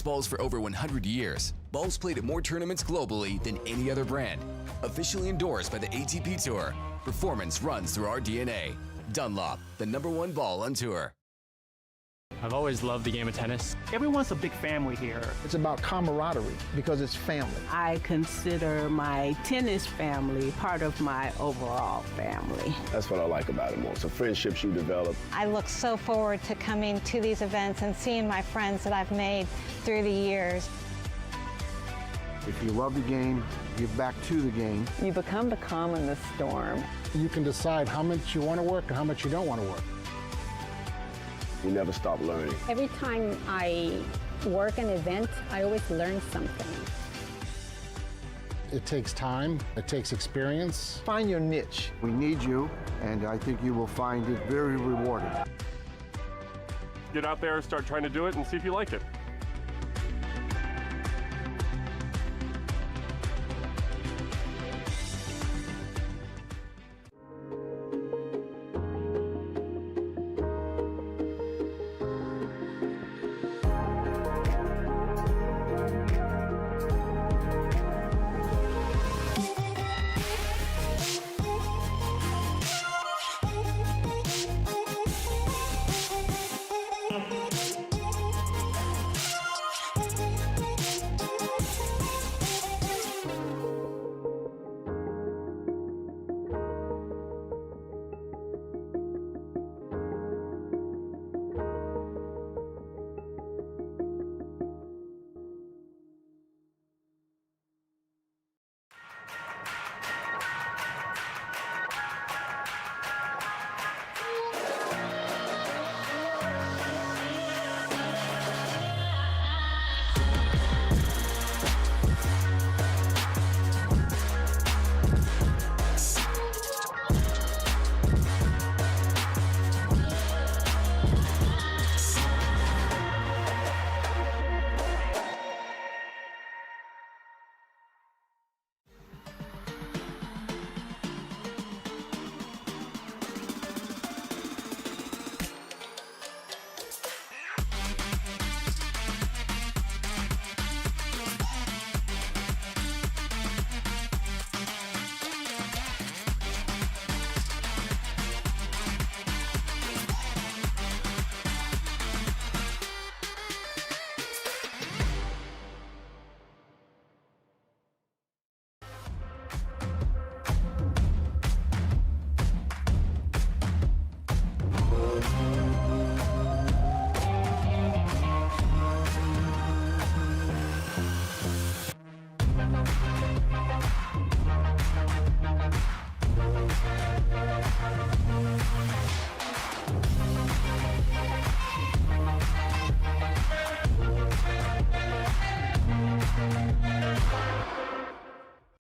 balls for over 100 years. Balls played at more tournaments globally than any other brand. Officially endorsed by the ATP Tour. Performance runs through our DNA. Dunlop, the #1 ball on tour. I've always loved the game of tennis. Everyone's a big family here. It's about camaraderie because it's family. I consider my tennis family part of my overall family. That's what I like about it most, the friendships you develop. I look so forward to coming to these events and seeing my friends that I've made through the years. If you love the game, give back to the game. You become the calm in the storm. You can decide how much you want to work and how much you don't want to work. You never stop learning. Every time I work an event, I always learn something. It takes time, it takes experience. Find your niche. We need you, and I think you will find it very rewarding. Get out there, start trying to do it, and see if you like it.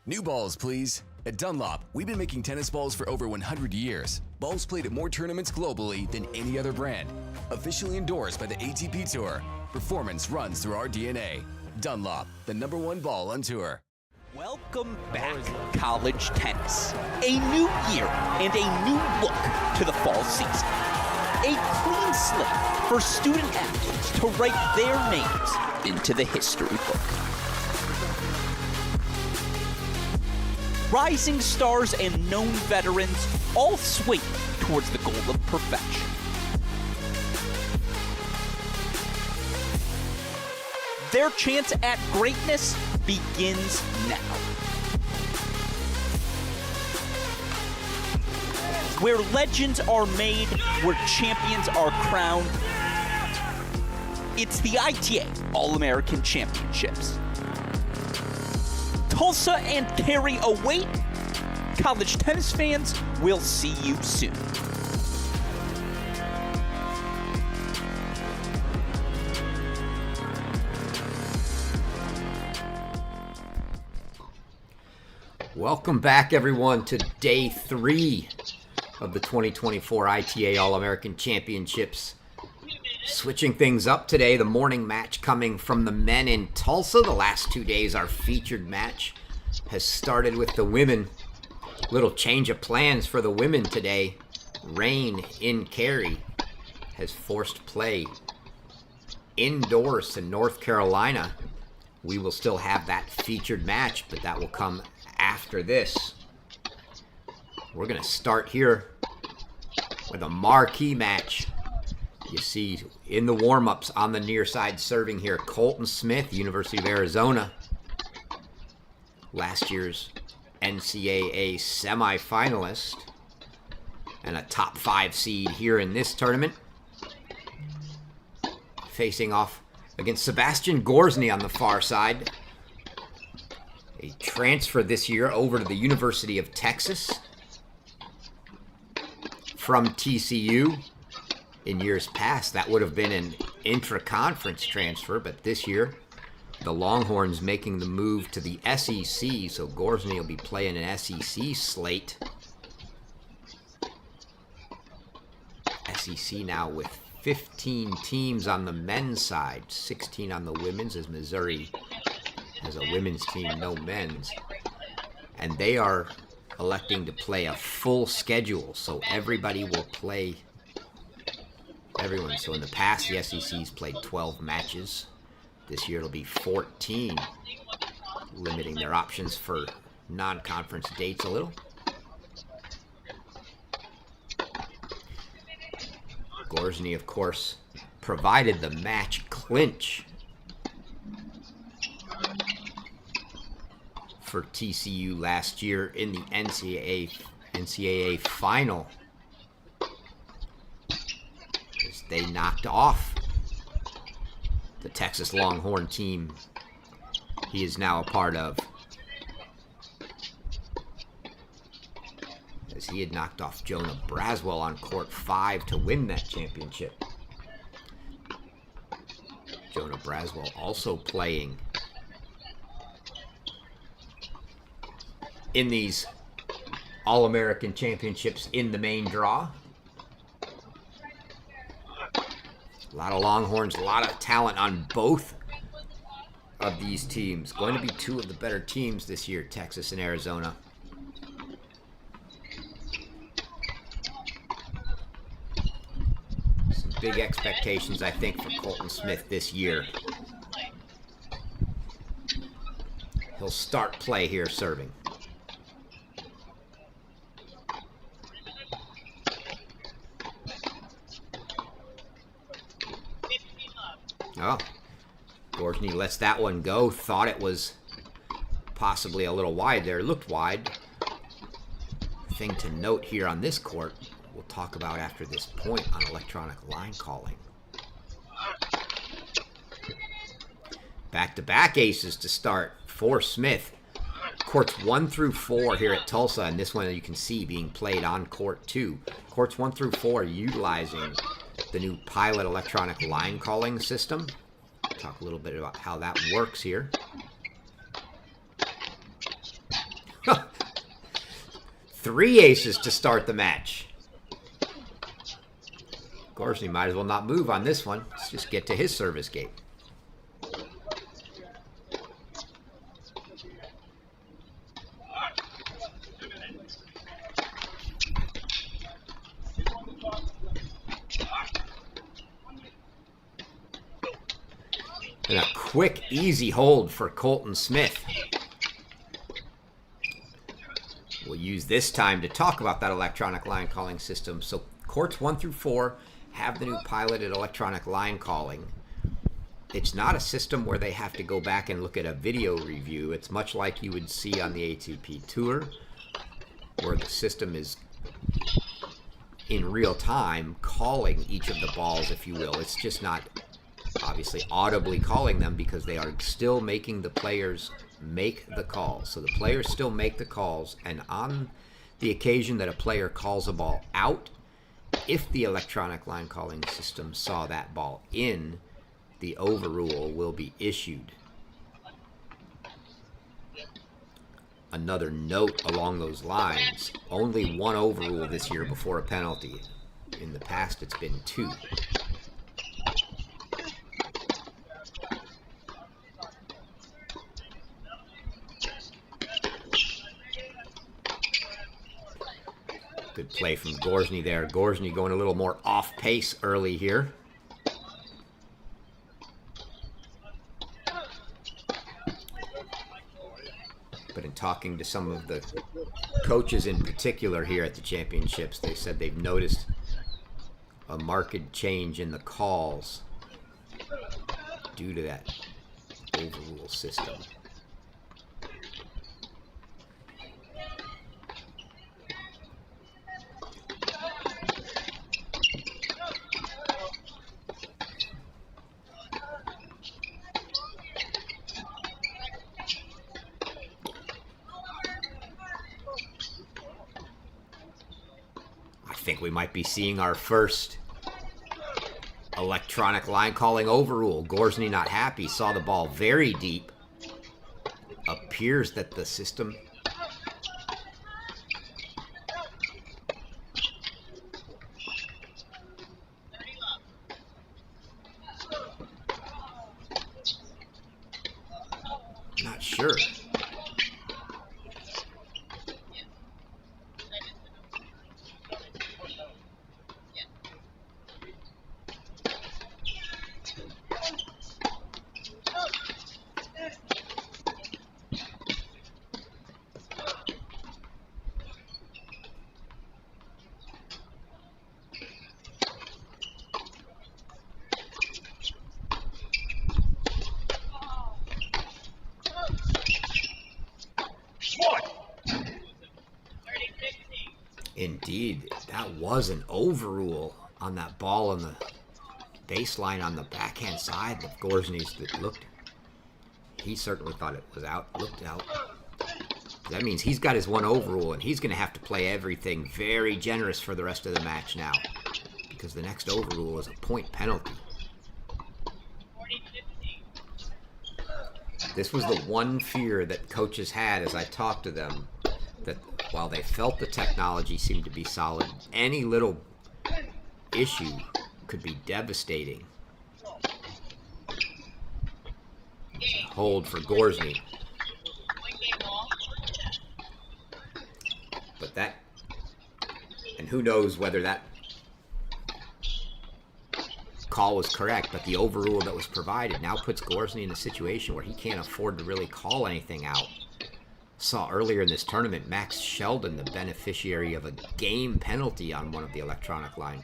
New balls, please. At Dunlop, we've been making tennis balls for over 100 years. Balls played at more tournaments globally than any other brand. Officially endorsed by the ATP Tour. Performance runs through our DNA. Dunlop, the #1 ball on tour. Welcome back, college tennis. A new year and a new look to the fall season. A clean slate for student athletes to write their names into the history book. Rising stars and known veterans all swing towards the goal of perfection. Their chance at greatness begins now. Where legends are made, where champions are crowned, it's the ITA All-American Championships. Tulsa and Cary await. College tennis fans, we'll see you soon. Welcome back, everyone, to day 3 of the 2024 ITA All-American Championships. Switching things up today, the morning match coming from the men in Tulsa. The last 2 days, our featured match has started with the women. Little change of plans for the women today. Rain in Cary has forced play indoors to North Carolina. We will still have that featured match, but that will come after this. We're going to start here with a marquee match. You see in the warm-ups on the near side serving here, Colton Smith, University of Arizona. Last year's NCAA semifinalist and a top 5 seed here in this tournament. Facing off against Sebastian Gorzny on the far side. A transfer this year over to the University of Texas from TCU. In years past, that would have been an intra-conference transfer, but this year, the Longhorns making the move to the SEC, so Gorzny will be playing an SEC slate. SEC now with 15 teams on the men's side, 16 on the women's, as Missouri has a women's team, no men's. And they are electing to play a full schedule, so everybody will play everyone. So in the past, the SEC's played 12 matches. This year it'll be 14, limiting their options for non-conference dates a little. Gorzny, of course, provided the match clinch for TCU last year in the NCAA final. As they knocked off the Texas Longhorn team he is now a part of, as he had knocked off Jonah Braswell on court 5 to win that championship. Jonah Braswell also playing in these All-American Championships in the main draw. A lot of Longhorns, a lot of talent on both of these teams. Going to be two of the better teams this year, Texas and Arizona. Some big expectations, I think, for Colton Smith this year. He'll start play here serving. Oh, Gorzny lets that one go. Thought it was possibly a little wide there. Looked wide. Thing to note here on this court, we'll talk about after this point on electronic line calling. Back-to-back aces to start for Smith. Courts 1 through 4 here at Tulsa, and this one you can see being played on court 2. Courts 1 through 4 utilizing the new Pilot electronic line calling system. Talk a little bit about how that works here. 3 aces to start the match. Gorzny might as well not move on this one. Let's just get to his service game. And a quick, easy hold for Colton Smith. We'll use this time to talk about that electronic line calling system. So courts 1 through 4 have the new piloted electronic line calling. It's not a system where they have to go back and look at a video review. It's much like you would see on the ATP Tour, where the system is in real time calling each of the balls, if you will. It's just not obviously audibly calling them because they are still making the players make the calls. So the players still make the calls, and on the occasion that a player calls a ball out, if the electronic line calling system saw that ball in, the overrule will be issued. Another note along those lines, only 1 overrule this year before a penalty. In the past it's been 2. Good play from Gorzny there. Gorzny going a little more off pace early here. But in talking to some of the coaches in particular here at the championships, they said they've noticed a marked change in the calls due to that overrule system. I think we might be seeing our first electronic line calling overrule. Gorzny not happy, saw the ball very deep. Appears that the system not sure. Indeed, that was an overrule on that ball on the baseline on the backhand side of Gorzny's that looked. He certainly thought it was out, looked out. That means he's got his one overrule, and he's going to have to play everything very generous for the rest of the match now, because the next overrule is a point penalty. This was the one fear that coaches had as I talked to them, that while they felt the technology seemed to be solid, any little issue could be devastating. Hold for Gorzny. But that, and who knows whether that call was correct, but the overrule that was provided now puts Gorzny in a situation where he can't afford to really call anything out. Saw earlier in this tournament Max Sheldon the beneficiary of a game penalty on one of the electronic line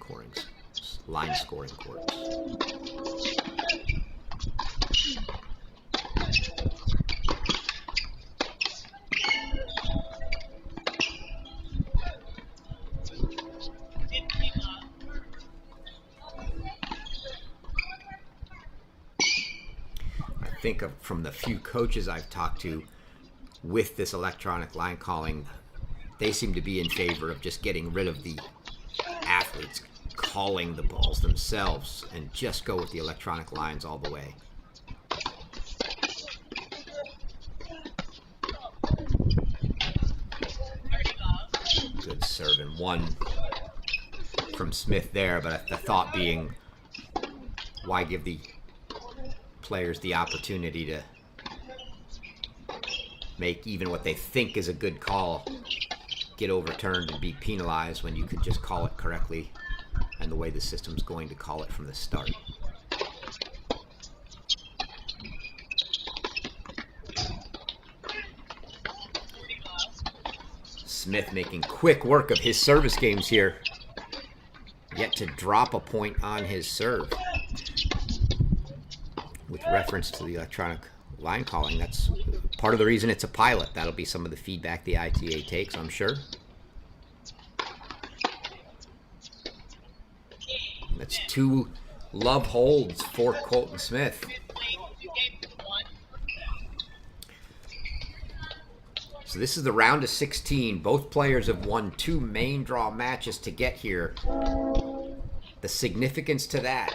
scoring courts. I think from the few coaches I've talked to with this electronic line calling, they seem to be in favor of just getting rid of the athletes calling the balls themselves and just go with the electronic lines all the way. Good serve and one from Smith there, but the thought being, why give the players the opportunity to make even what they think is a good call get overturned and be penalized when you could just call it correctly and the way the system's going to call it from the start. Smith making quick work of his service games here, yet to drop a point on his serve. With reference to the electronic line calling, that's part of the reason it's a pilot. That'll be some of the feedback the ITA takes, I'm sure. That's 2 love holds for Colton Smith. So this is the round of 16. Both players have won 2 main draw matches to get here. The significance to that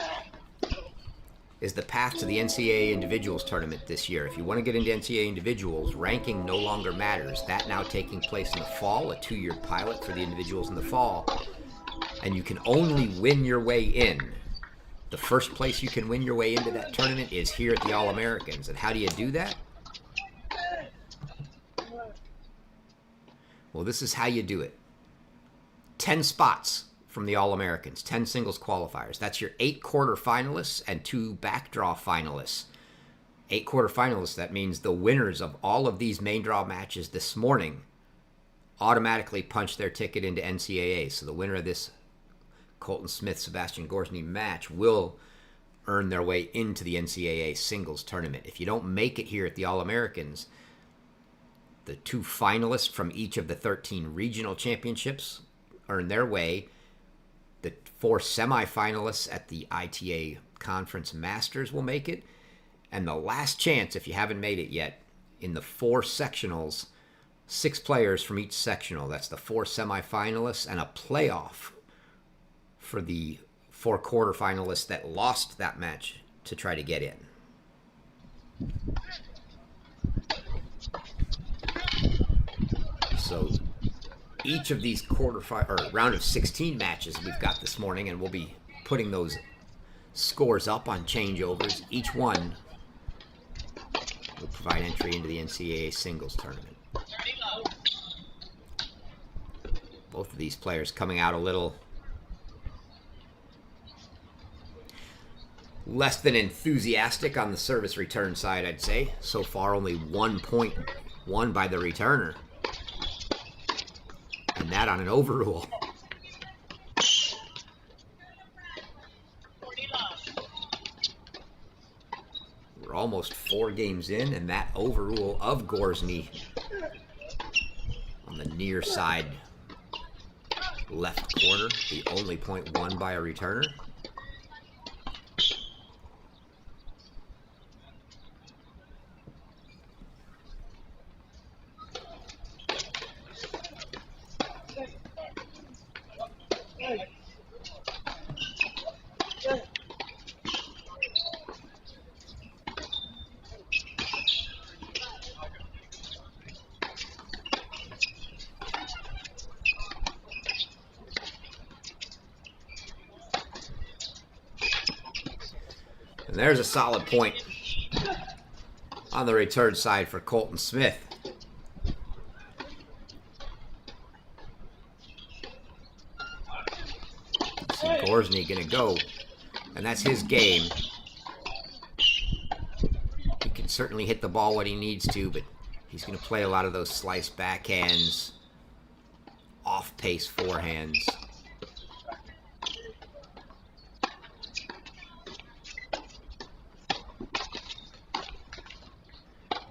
is the path to the NCAA individuals tournament this year. If you want to get into NCAA individuals, ranking no longer matters. That now taking place in the fall, a 2-year pilot for the individuals in the fall. And you can only win your way in. The first place you can win your way into that tournament is here at the All-Americans. And how do you do that? Well, this is how you do it. 10 spots from the All-Americans, 10 singles qualifiers. That's your 8 quarterfinalists and 2 backdraw finalists. 8 quarterfinalists. That means the winners of all of these main draw matches this morning automatically punch their ticket into NCAA. So the winner of this Colton Smith-Sebastian Gorzny match will earn their way into the NCAA singles tournament. If you don't make it here at the All-Americans, the 2 finalists from each of the 13 regional championships earn their way. The 4 semifinalists at the ITA Conference Masters will make it. And the last chance, if you haven't made it yet, in the 4 sectionals, 6 players from each sectional. That's the 4 semifinalists and a playoff for the 4 quarterfinalists that lost that match to try to get in. So each of these round of 16 matches we've got this morning, and we'll be putting those scores up on changeovers. Each one will provide entry into the NCAA singles tournament. Both of these players coming out a little less than enthusiastic on the service return side, I'd say. So far, only 1 point won by the returner. And that on an overrule. We're almost 4 games in, and that overrule of Gorzny on the near side left corner, the only point won by a returner. And there's a solid point on the return side for Colton Smith. See Gorzny gonna go, and that's his game. He can certainly hit the ball when he needs to, but he's gonna play a lot of those slice backhands, off-pace forehands.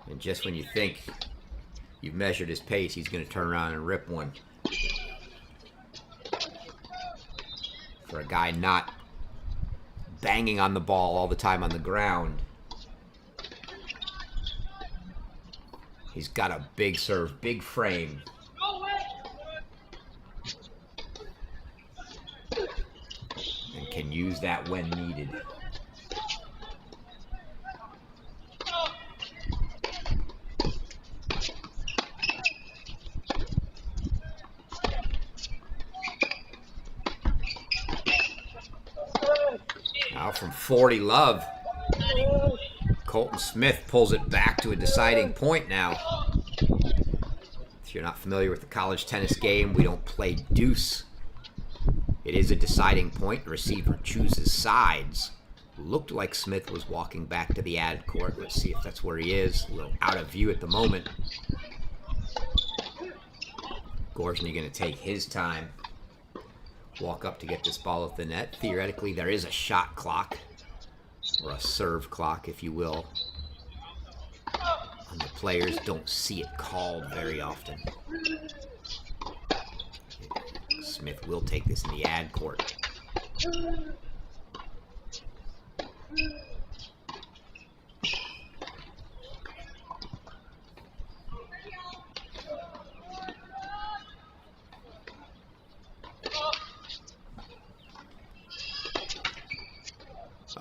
And just when you think you've measured his pace, he's going to turn around and rip one. For a guy not banging on the ball all the time on the ground, he's got a big serve, big frame. And can use that when needed. Now from 40 love, Colton Smith pulls it back to a deciding point now. If you're not familiar with the college tennis game, we don't play deuce. It is a deciding point. The receiver chooses sides. Looked like Smith was walking back to the ad court. Let's see if that's where he is. A little out of view at the moment. Gorzny going to take his time. Walk up to get this ball at the net. Theoretically, there is a shot clock, or a serve clock, if you will. And the players don't see it called very often. Smith will take this in the ad court.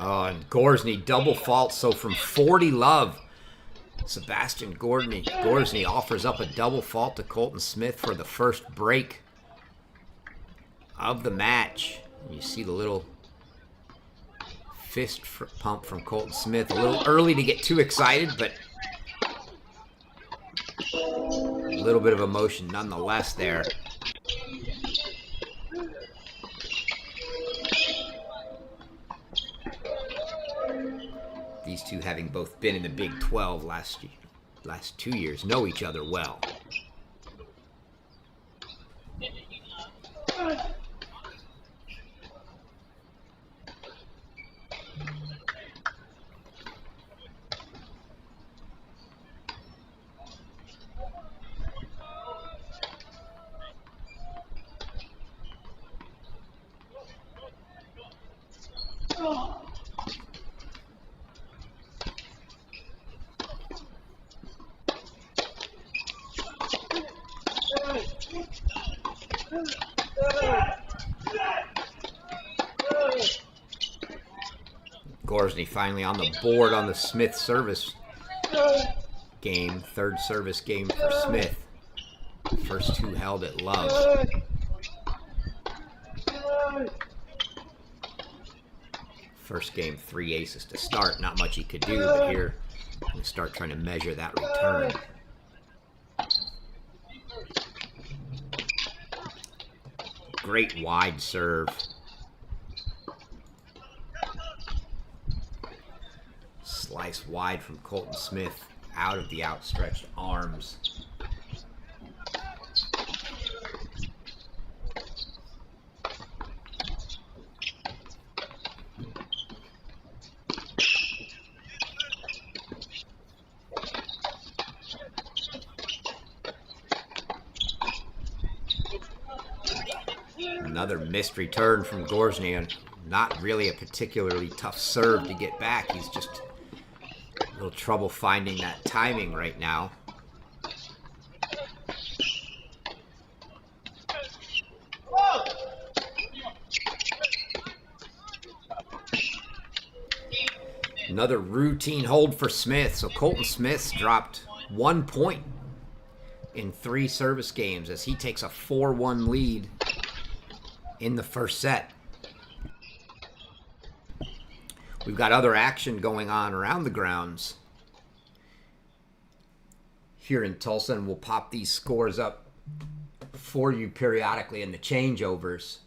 Oh, and Gorzny double fault. So from 40 love, Sebastian Gorzny offers up a double fault to Colton Smith for the first break of the match. You see the little fist pump from Colton Smith. A little early to get too excited, but a little bit of emotion nonetheless there. these two, having both been in the Big 12 last 2 years, know each other well. Gorzny finally on the board on the Smith service game. Third service game for Smith. First two held at Love. First game, 3 aces to start. Not much he could do, but here we start trying to measure that return. Great wide serve. Slice wide from Colton Smith out of the outstretched arms. Another missed return from Gorzny, and not really a particularly tough serve to get back. He's just a little trouble finding that timing right now. Another routine hold for Smith. So Colton Smith's dropped 1 point in 3 service games as he takes a 4-1 lead in the first set. We've got other action going on around the grounds here in Tulsa, and we'll pop these scores up for you periodically in the changeovers.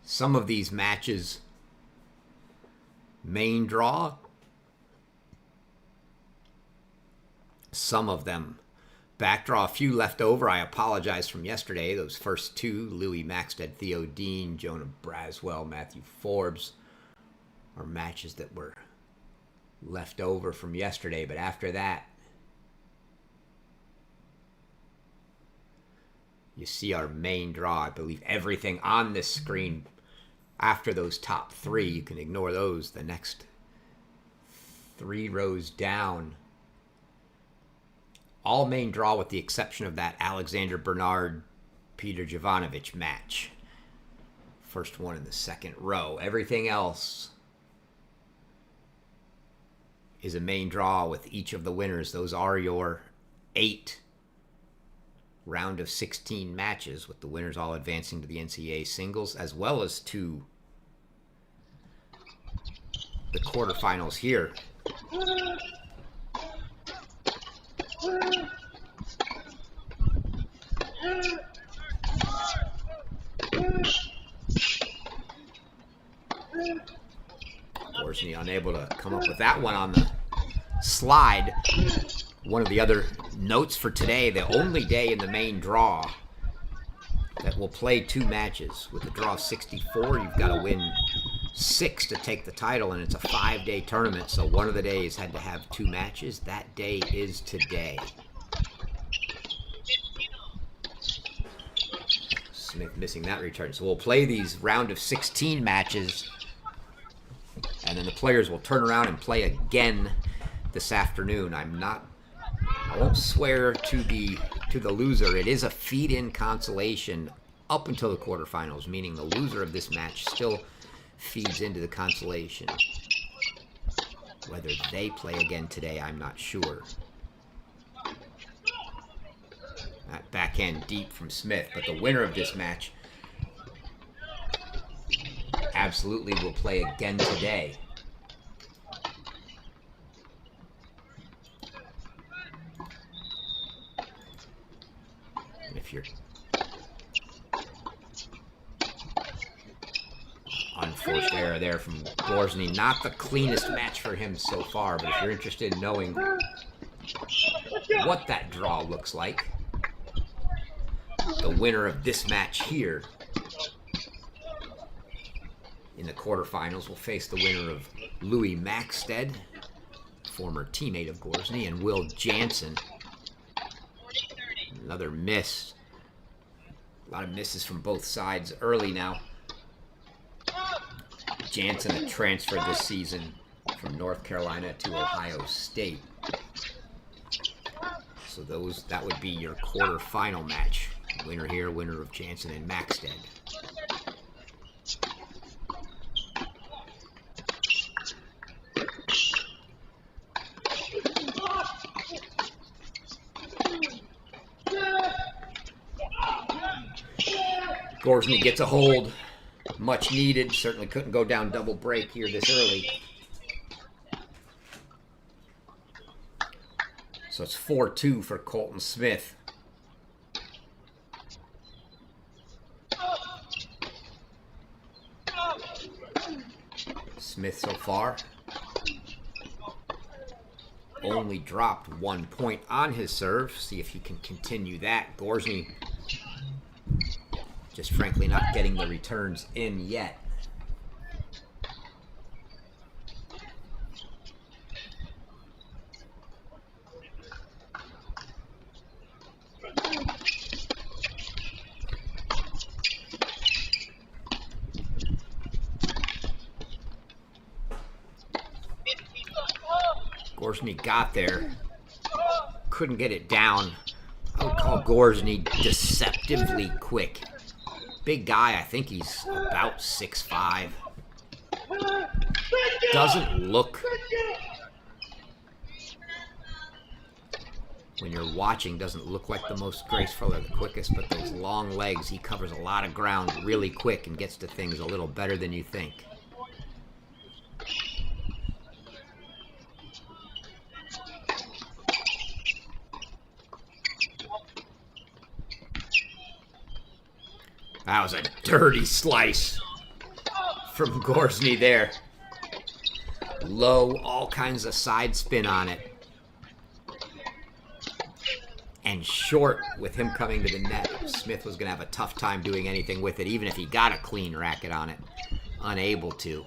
Some of these matches, main draw. Some of them back draw. A few left over. I apologize from yesterday. Those first two, Louis Maxted, Theo Dean, Jonah Braswell, Matthew Forbes, are matches that were left over from yesterday. But after that, you see our main draw. I believe everything on this screen after those top 3, you can ignore those. The next 3 rows down, all main draw with the exception of that Alexander Bernard Peter Jovanovic match. First one in the second row. Everything else is a main draw with each of the winners. Those are your 8 round of 16 matches, with the winners all advancing to the NCAA singles, as well as to the quarterfinals here. Gorzny unable to come up with that one on the slide. One of the other notes for today, the only day in the main draw that will play 2 matches. With the draw 64, you've got to win 6 to take the title, and it's a 5-day tournament, so one of the days had to have 2 matches. That day is today. Smith missing that return. So we'll play these round of 16 matches, and then the players will turn around and play again this afternoon. I won't swear to the loser. It is a feed-in consolation up until the quarterfinals, meaning the loser of this match still feeds into the consolation. Whether they play again today, I'm not sure. That backhand deep from Smith, but the winner of this match absolutely will play again today. And if you're Unforced error there from Gorzny. Not the cleanest match for him so far, but if you're interested in knowing what that draw looks like, the winner of this match here in the quarterfinals will face the winner of Louis Maxted, former teammate of Gorzny, and Will Jansen. Another miss. A lot of misses from both sides early now. Jansen had transferred this season from North Carolina to Ohio State. So that would be your quarterfinal match. Winner here, winner of Jansen and Maxted. Gorzny gets a hold. Much needed. Certainly couldn't go down double break here this early. So it's 4-2 for Colton Smith. Smith so far only dropped 1 point on his serve. See if he can continue that. Gorzny just frankly not getting the returns in yet. Gorzny got there. Couldn't get it down. I would call Gorzny deceptively quick. Big guy, I think he's about 6'5". Doesn't look, when you're watching, doesn't look like the most graceful or the quickest, but those long legs, he covers a lot of ground really quick and gets to things a little better than you think. That was a dirty slice from Gorzny there. Low, all kinds of side spin on it. And short with him coming to the net. Smith was going to have a tough time doing anything with it, even if he got a clean racket on it. Unable to.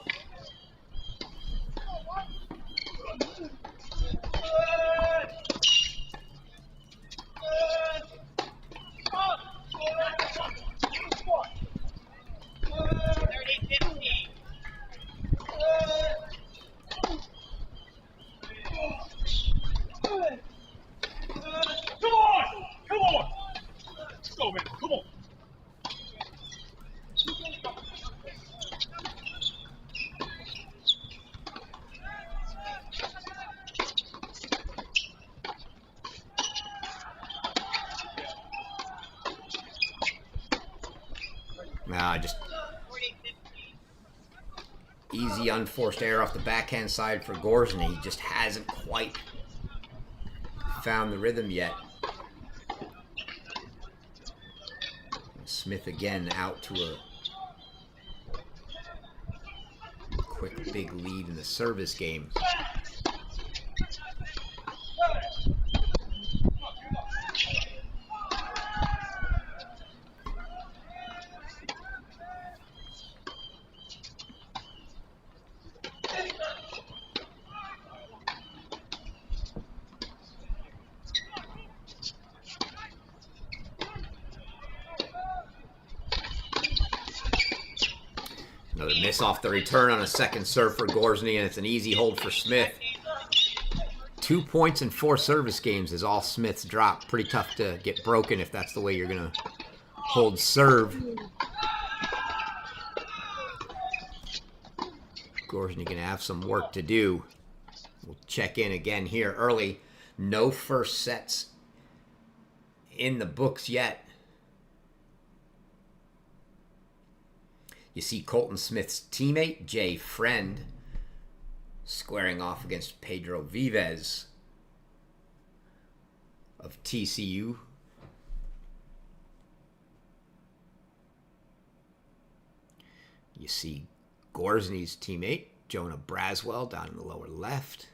Just easy unforced error off the backhand side for Gorzny. He just hasn't quite found the rhythm yet. Smith again out to a quick big lead in the service game. Another miss off the return on a second serve for Gorzny, and it's an easy hold for Smith. 2 points in 4 service games is all Smith's dropped. Pretty tough to get broken if that's the way you're going to hold serve. Gorzny going to have some work to do. We'll check in again here early. No first sets in the books yet. You see Colton Smith's teammate, Jay Friend, squaring off against Pedro Vives of TCU. You see Gorzny's teammate, Jonah Braswell, down in the lower left.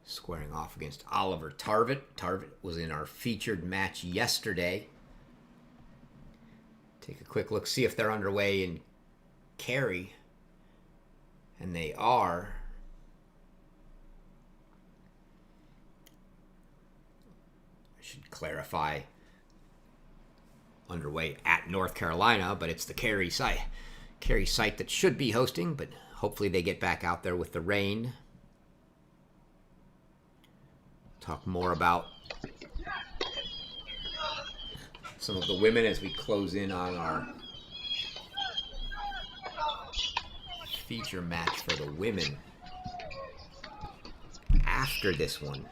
Squaring off against Oliver Tarvett. Tarvett was in our featured match yesterday. Take a quick look, see if they're underway in Cary. And they are. I should clarify, underway at North Carolina, but it's the Cary site that should be hosting, but hopefully they get back out there with the rain. Talk more about some of the women as we close in on our feature match for the women after this one.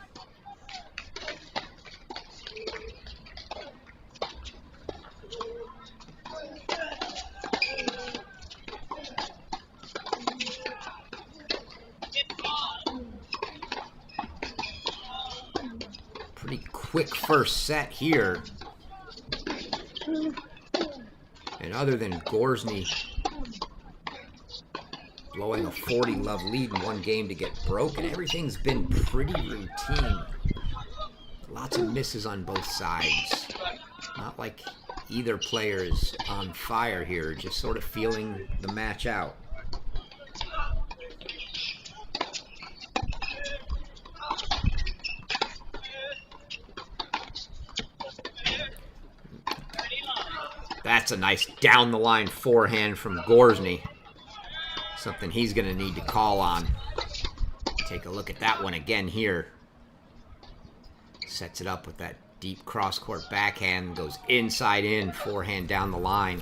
Pretty quick first set here. And other than Gorzny blowing a 40-love lead in one game to get broken, everything's been pretty routine. Lots of misses on both sides. Not like either player is on fire here, just sort of feeling the match out. That's a nice down-the-line forehand from Gorzny. Something he's going to need to call on. Take a look at that one again here. Sets it up with that deep cross-court backhand. Goes inside in, forehand down the line.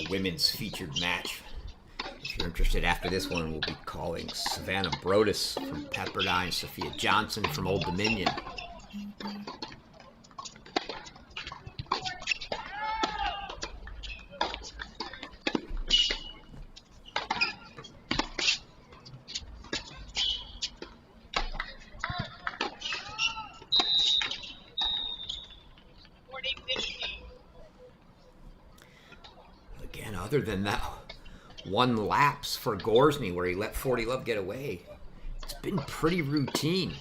Women's featured match. If you're interested, after this one, we'll be calling Savannah Brodus from Pepperdine, Sophia Johnson from Old Dominion. Other than that one lapse for Gorzny where he let 40-love get away, it's been pretty routine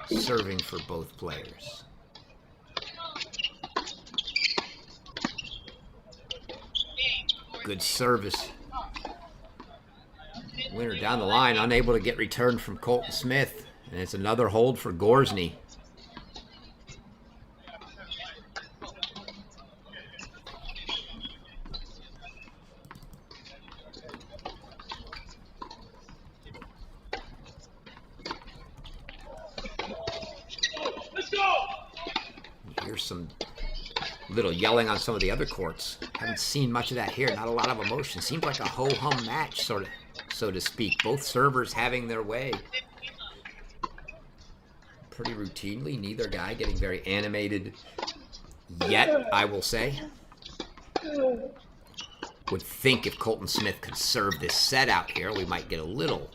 serving for both players. Good service. Winner down the line, unable to get returned from Colton Smith, and it's another hold for Gorzny. Some little yelling on some of the other courts. Haven't seen much of that here. Not a lot of emotion. Seemed like a ho-hum match, sort of, so to speak. Both servers having their way. Pretty routinely. Neither guy getting very animated yet, I will say. Would think if Colton Smith could serve this set out here, we might get a little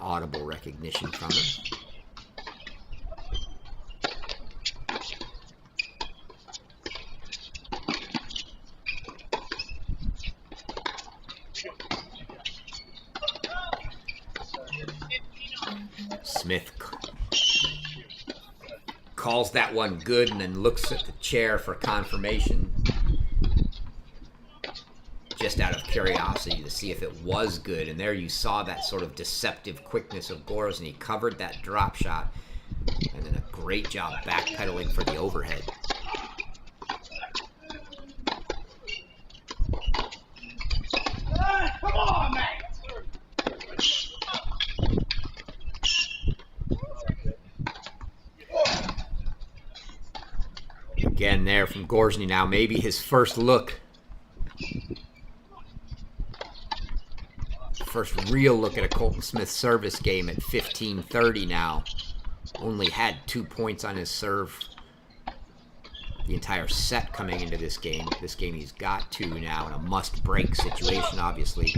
audible recognition from him. Smith calls that one good and then looks at the chair for confirmation, just out of curiosity to see if it was good. And there you saw that sort of deceptive quickness of Gorzny. Covered that drop shot and then a great job backpedaling for the overhead. Come on, man! again there from Gorzny now. Maybe his first look. First real look at a Colton Smith service game at 15-30 now. Only had 2 points on his serve the entire set coming into this game. This game he's got 2 now in a must-break situation, obviously.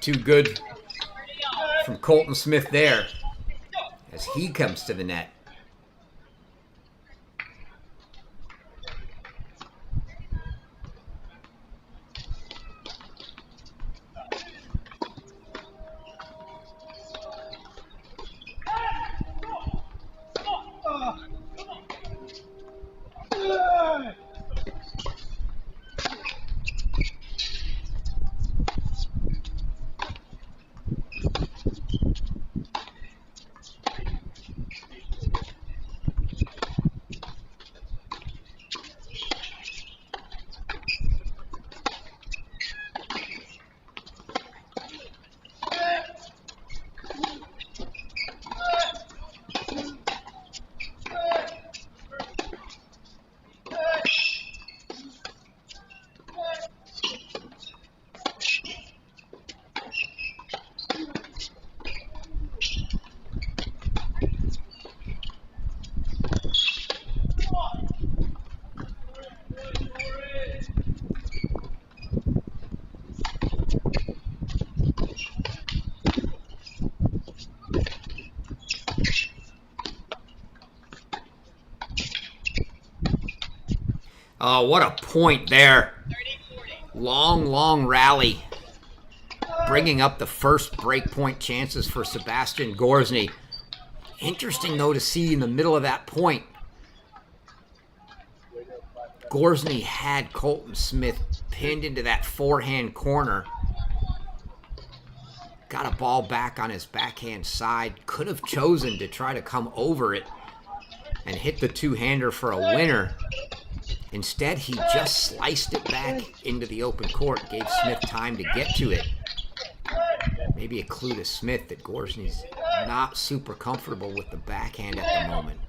Too good from Colton Smith there as he comes to the net. Oh, what a point there. Long rally. Bringing up the first breakpoint chances for Sebastian Gorzny. Interesting, though, to see in the middle of that point, Gorzny had Colton Smith pinned into that forehand corner. Got a ball back on his backhand side. Could have chosen to try to come over it and hit the two-hander for a winner. Instead, he just sliced it back into the open court, gave Smith time to get to it. Maybe a clue to Smith that Gorzny's not super comfortable with the backhand at the moment.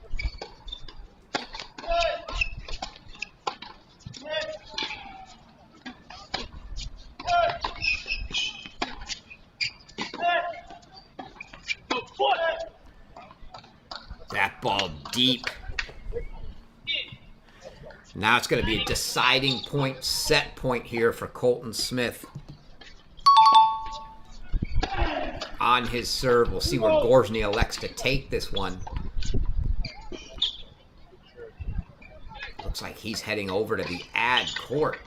That ball deep. Now it's going to be a deciding point, set point here for Colton Smith. On his serve, we'll see where Gorzny elects to take this one. Looks like he's heading over to the ad court.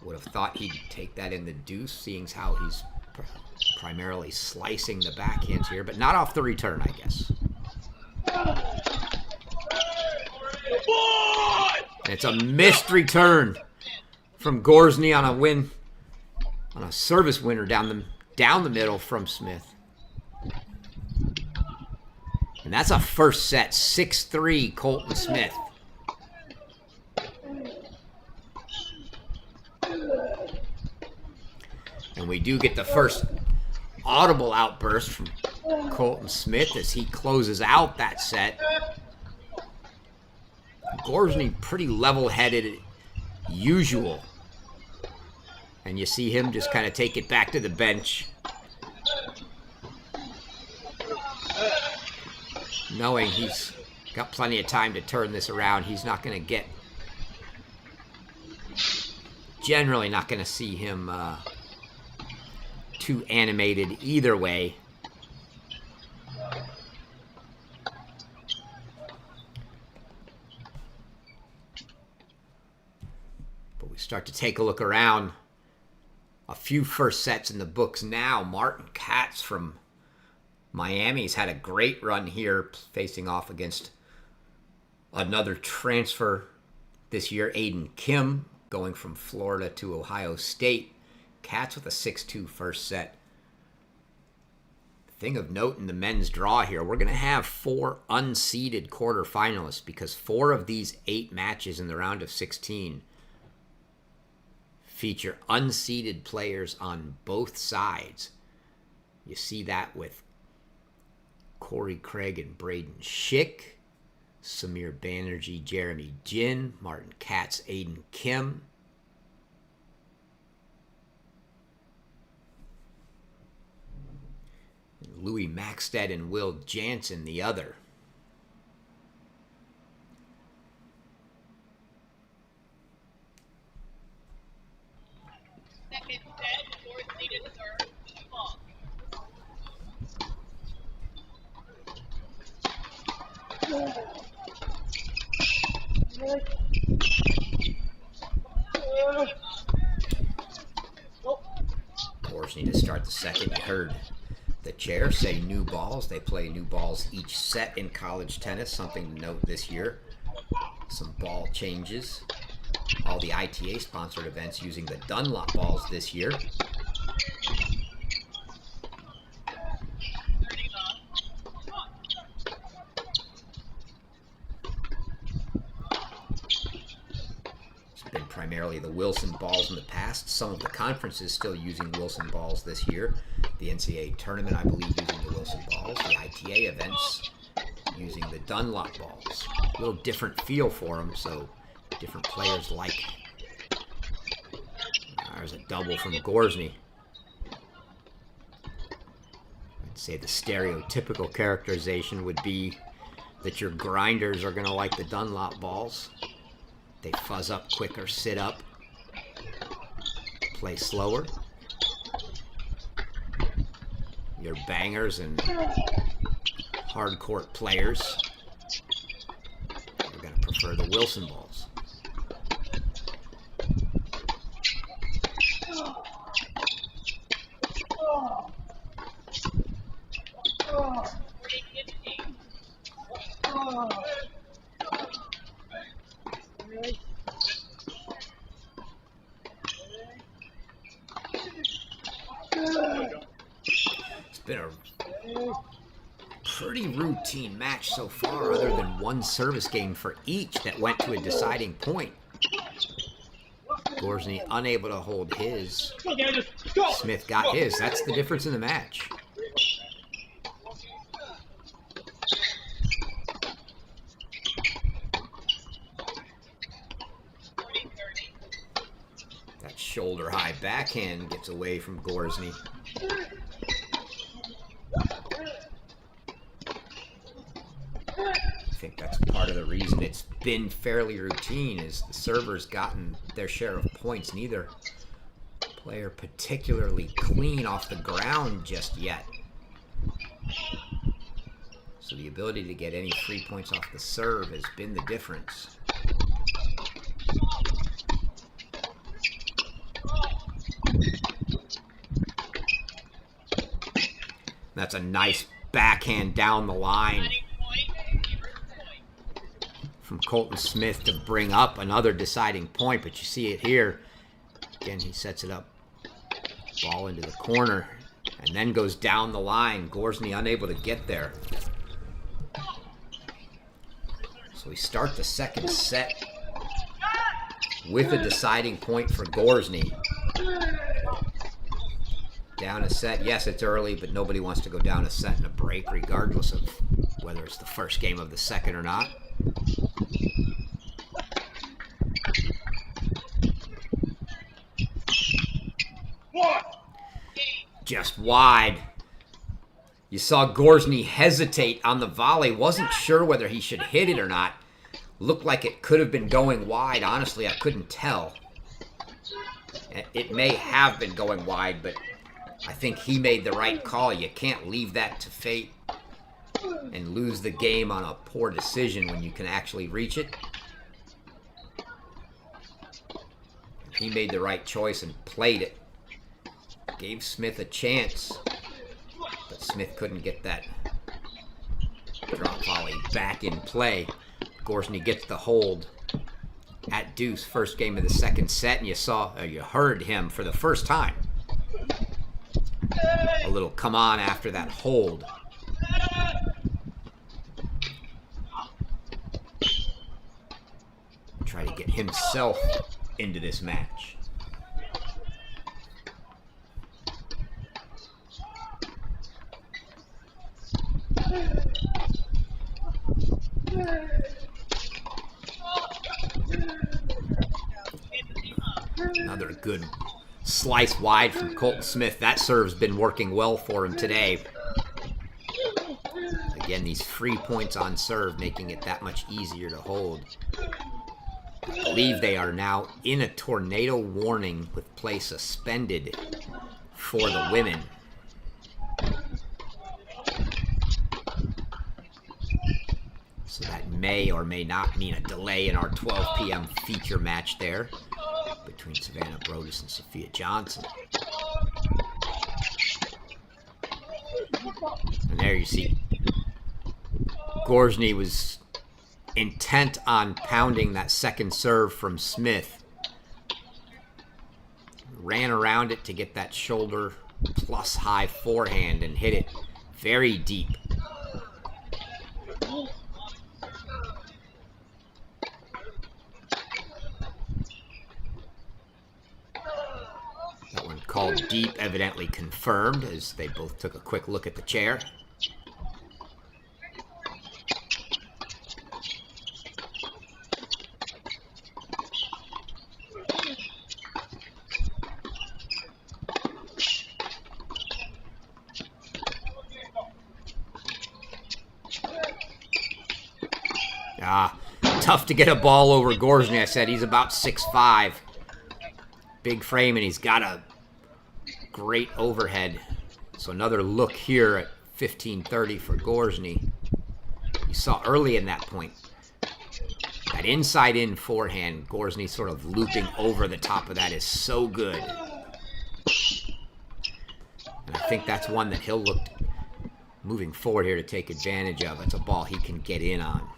Would have thought he'd take that in the deuce, seeing how he's primarily slicing the backhands here, but not off the return, I guess. And it's a missed return from Gorzny on a win, on a service winner down the middle from Smith. And that's a first set, 6-3 Colton Smith. And we do get the first audible outburst from Colton Smith as he closes out that set. Gorzny pretty level-headed, usual. And you see him just kind of take it back to the bench. Knowing he's got plenty of time to turn this around. He's not going to get... Generally not going to see him too animated either way. Start to take a look around. A few first sets in the books now. Martin Katz from Miami's had a great run here, facing off against another transfer this year, Aiden Kim, going from Florida to Ohio State. Katz with a 6-2 first set. thing of note in the men's draw here, we're going to have 4 unseeded quarterfinalists because 4 of these 8 matches in the round of 16 feature unseeded players on both sides. You see that with Corey Craig and Braden Schick, Samir Banerjee, Jeremy Jin, Martin Katz, Aiden Kim. Louis Maxted and Will Jansen, the other. Gorzny to start the second. You heard the chair say new balls. They play new balls each set in college tennis. Something to note this year. Some ball changes. All the ITA sponsored events using the Dunlop balls this year. Primarily the Wilson balls in the past. Some of the conferences still using Wilson balls this year. The NCAA tournament, I believe, using the Wilson balls. The ITA events using the Dunlop balls. A little different feel for them, so different players like. There's a double from Gorzny. I'd say the stereotypical characterization would be that your grinders are going to like the Dunlop balls. They fuzz up quicker, sit up, play slower. Your bangers and hard court players are going to prefer the Wilson balls. It's been a pretty routine match so far, other than one service game for each that went to a deciding point. Gorzny unable to hold his. Smith got his. That's the difference in the match. That shoulder high backhand gets away from Gorzny. I think that's part of the reason it's been fairly routine is the server's gotten their share of points. Neither player particularly clean off the ground just yet. So the ability to get any free points off the serve has been the difference. That's a nice backhand down the line from Colton Smith to bring up another deciding point, but you see it here. Again, he sets it up, ball into the corner, and then goes down the line. Gorzny unable to get there. So we start the second set with a deciding point for Gorzny. Down a set. Yes, it's early, but nobody wants to go down a set in a break, regardless of whether it's the first game of the second or not. Just wide. You saw Gorzny hesitate on the volley. Wasn't sure whether he should hit it or not. Looked like it could have been going wide. Honestly, I couldn't tell. It may have been going wide, but I think he made the right call. You can't leave that to fate and lose the game on a poor decision when you can actually reach it. He made the right choice and played it. Gave Smith a chance, but Smith couldn't get that drop volley back in play. Gorzny gets the hold at deuce, first game of the second set, and you heard him for the first time. A little come on after that hold. Try to get himself into this match. Another good slice wide from Colton Smith. That serve's been working well for him today. Again, these free points on serve making it that much easier to hold. I believe they are now in a tornado warning with play suspended for the women. So that may or may not mean a delay in our 12 p.m. feature match there between Savannah Brodus and Sophia Johnson. And there you see Gorzny was intent on pounding that second serve from Smith. Ran around it to get that shoulder plus high forehand and hit it very deep. That one called deep, evidently confirmed as they both took a quick look at the chair. Tough to get a ball over Gorzny. I said he's about 6'5". Big frame, and he's got a great overhead. So another look here at 15:30 for Gorzny. You saw early in that point, that inside-in forehand, Gorzny sort of looping over the top of that is so good. And I think that's one that he'll look moving forward here to take advantage of. It's a ball he can get in on.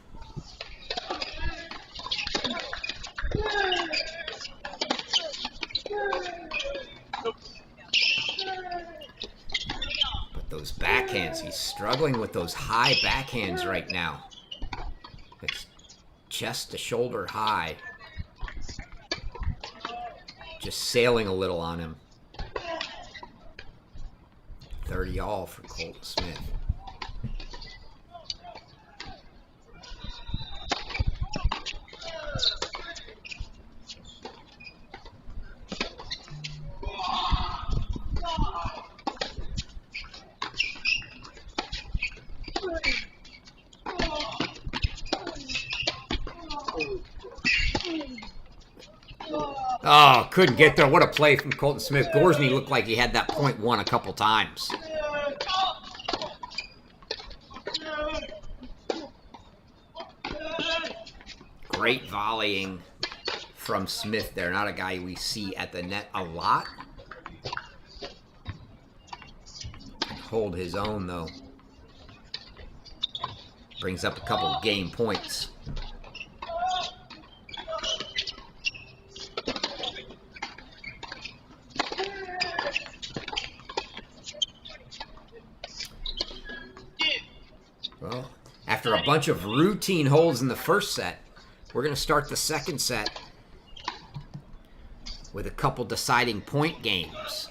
But those backhands, he's struggling with those high backhands right now. It's chest to shoulder high. Just sailing a little on him. 30 all for Colton Smith. Oh, couldn't get there. What a play from Colton Smith. Gorzny looked like he had that point won a couple times. Great volleying from Smith there. Not a guy we see at the net a lot. Can hold his own, though. Brings up a couple game points. Well, after a bunch of routine holds in the first set, we're going to start the second set with a couple deciding point games.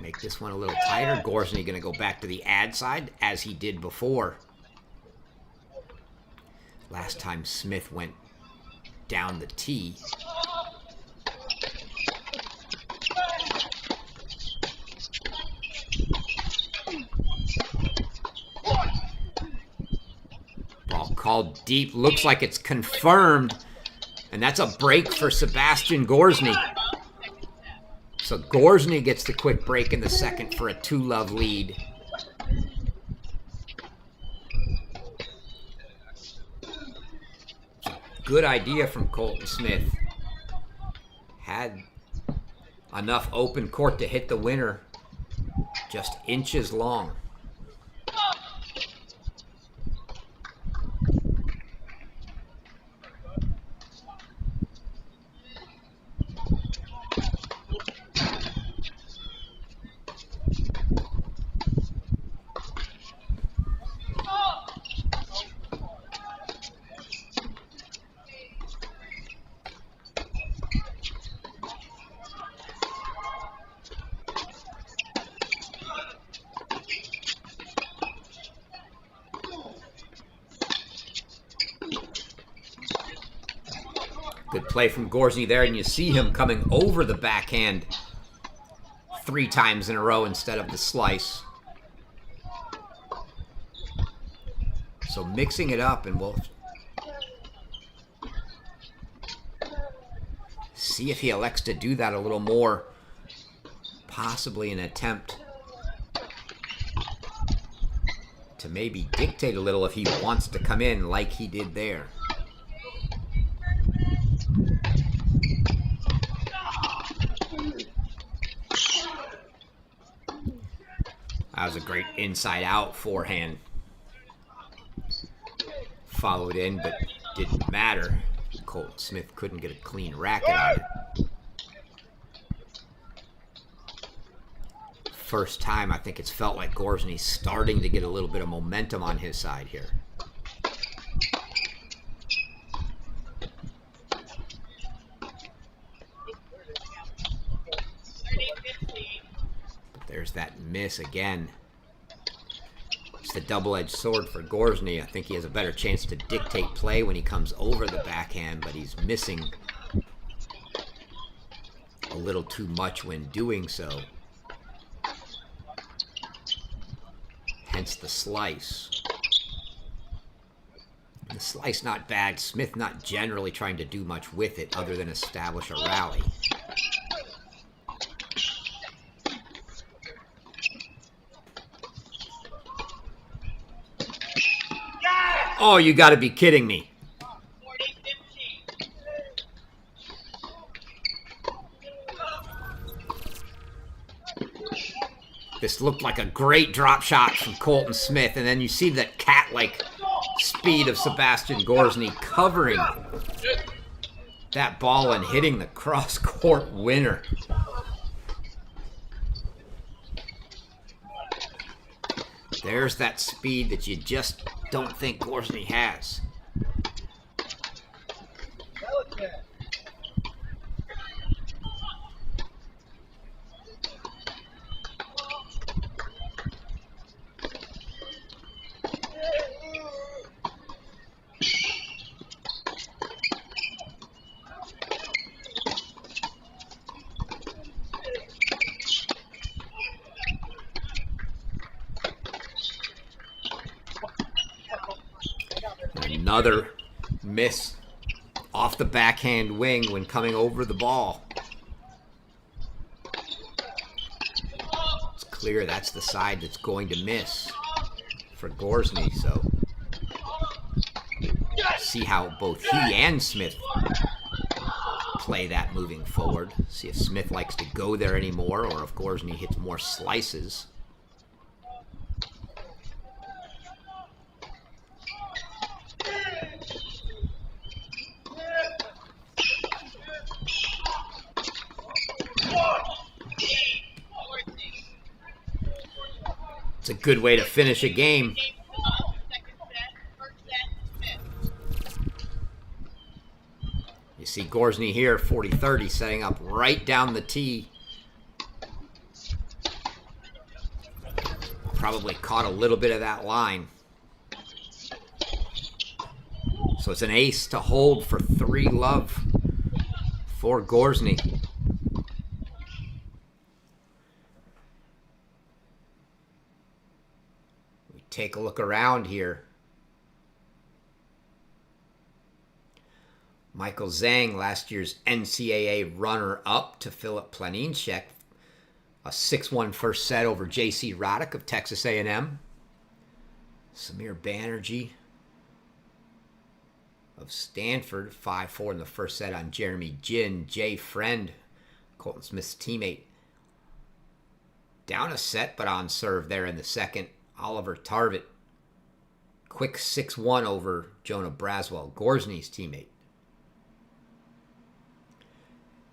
Make this one a little tighter. Gorzny going to go back to the ad side as he did before. Last time Smith went down the tee. Ball called deep. Looks like it's confirmed. And that's a break for Sebastian Gorzny. So Gorzny gets the quick break in the second for a 2-love lead. Good idea from Colton Smith. Had enough open court to hit the winner. Just inches long. Good play from Gorzny there, and you see him coming over the backhand 3 times in a row instead of the slice. So mixing it up, and we'll see if he elects to do that a little more. Possibly an attempt to maybe dictate a little if he wants to come in like he did there. That was a great inside-out forehand. Followed in, but didn't matter. Colton Smith couldn't get a clean racket on it. First time I think it's felt like Gorzny's starting to get a little bit of momentum on his side here. But there's that miss again. It's the double-edged sword for Gorzny. I think he has a better chance to dictate play when he comes over the backhand, but he's missing a little too much when doing so. Hence the slice. The slice not bad. Smith not generally trying to do much with it other than establish a rally. Oh, you got to be kidding me. This looked like a great drop shot from Colton Smith, and then you see that cat-like speed of Sebastian Gorzny covering that ball and hitting the cross-court winner. There's that speed that you just don't think Gorzny has. Another miss off the backhand wing when coming over the ball. It's clear that's the side that's going to miss for Gorzny, so see how both he and Smith play that moving forward. See if Smith likes to go there anymore or if Gorzny hits more slices. It's a good way to finish a game. You see Gorzny here, 40-30, setting up right down the tee. Probably caught a little bit of that line. So it's an ace to hold for 3-love for Gorzny. Take a look around here. Michael Zhang, last year's NCAA runner-up to Filip Planinchek. A 6-1 first set over J.C. Roddick of Texas A&M. Samir Banerjee of Stanford, 5-4 in the first set on Jeremy Jin. Jay Friend, Colton Smith's teammate. Down a set, but on serve there in the second. Oliver Tarvett, quick 6-1 over Jonah Braswell, Gorzny's teammate.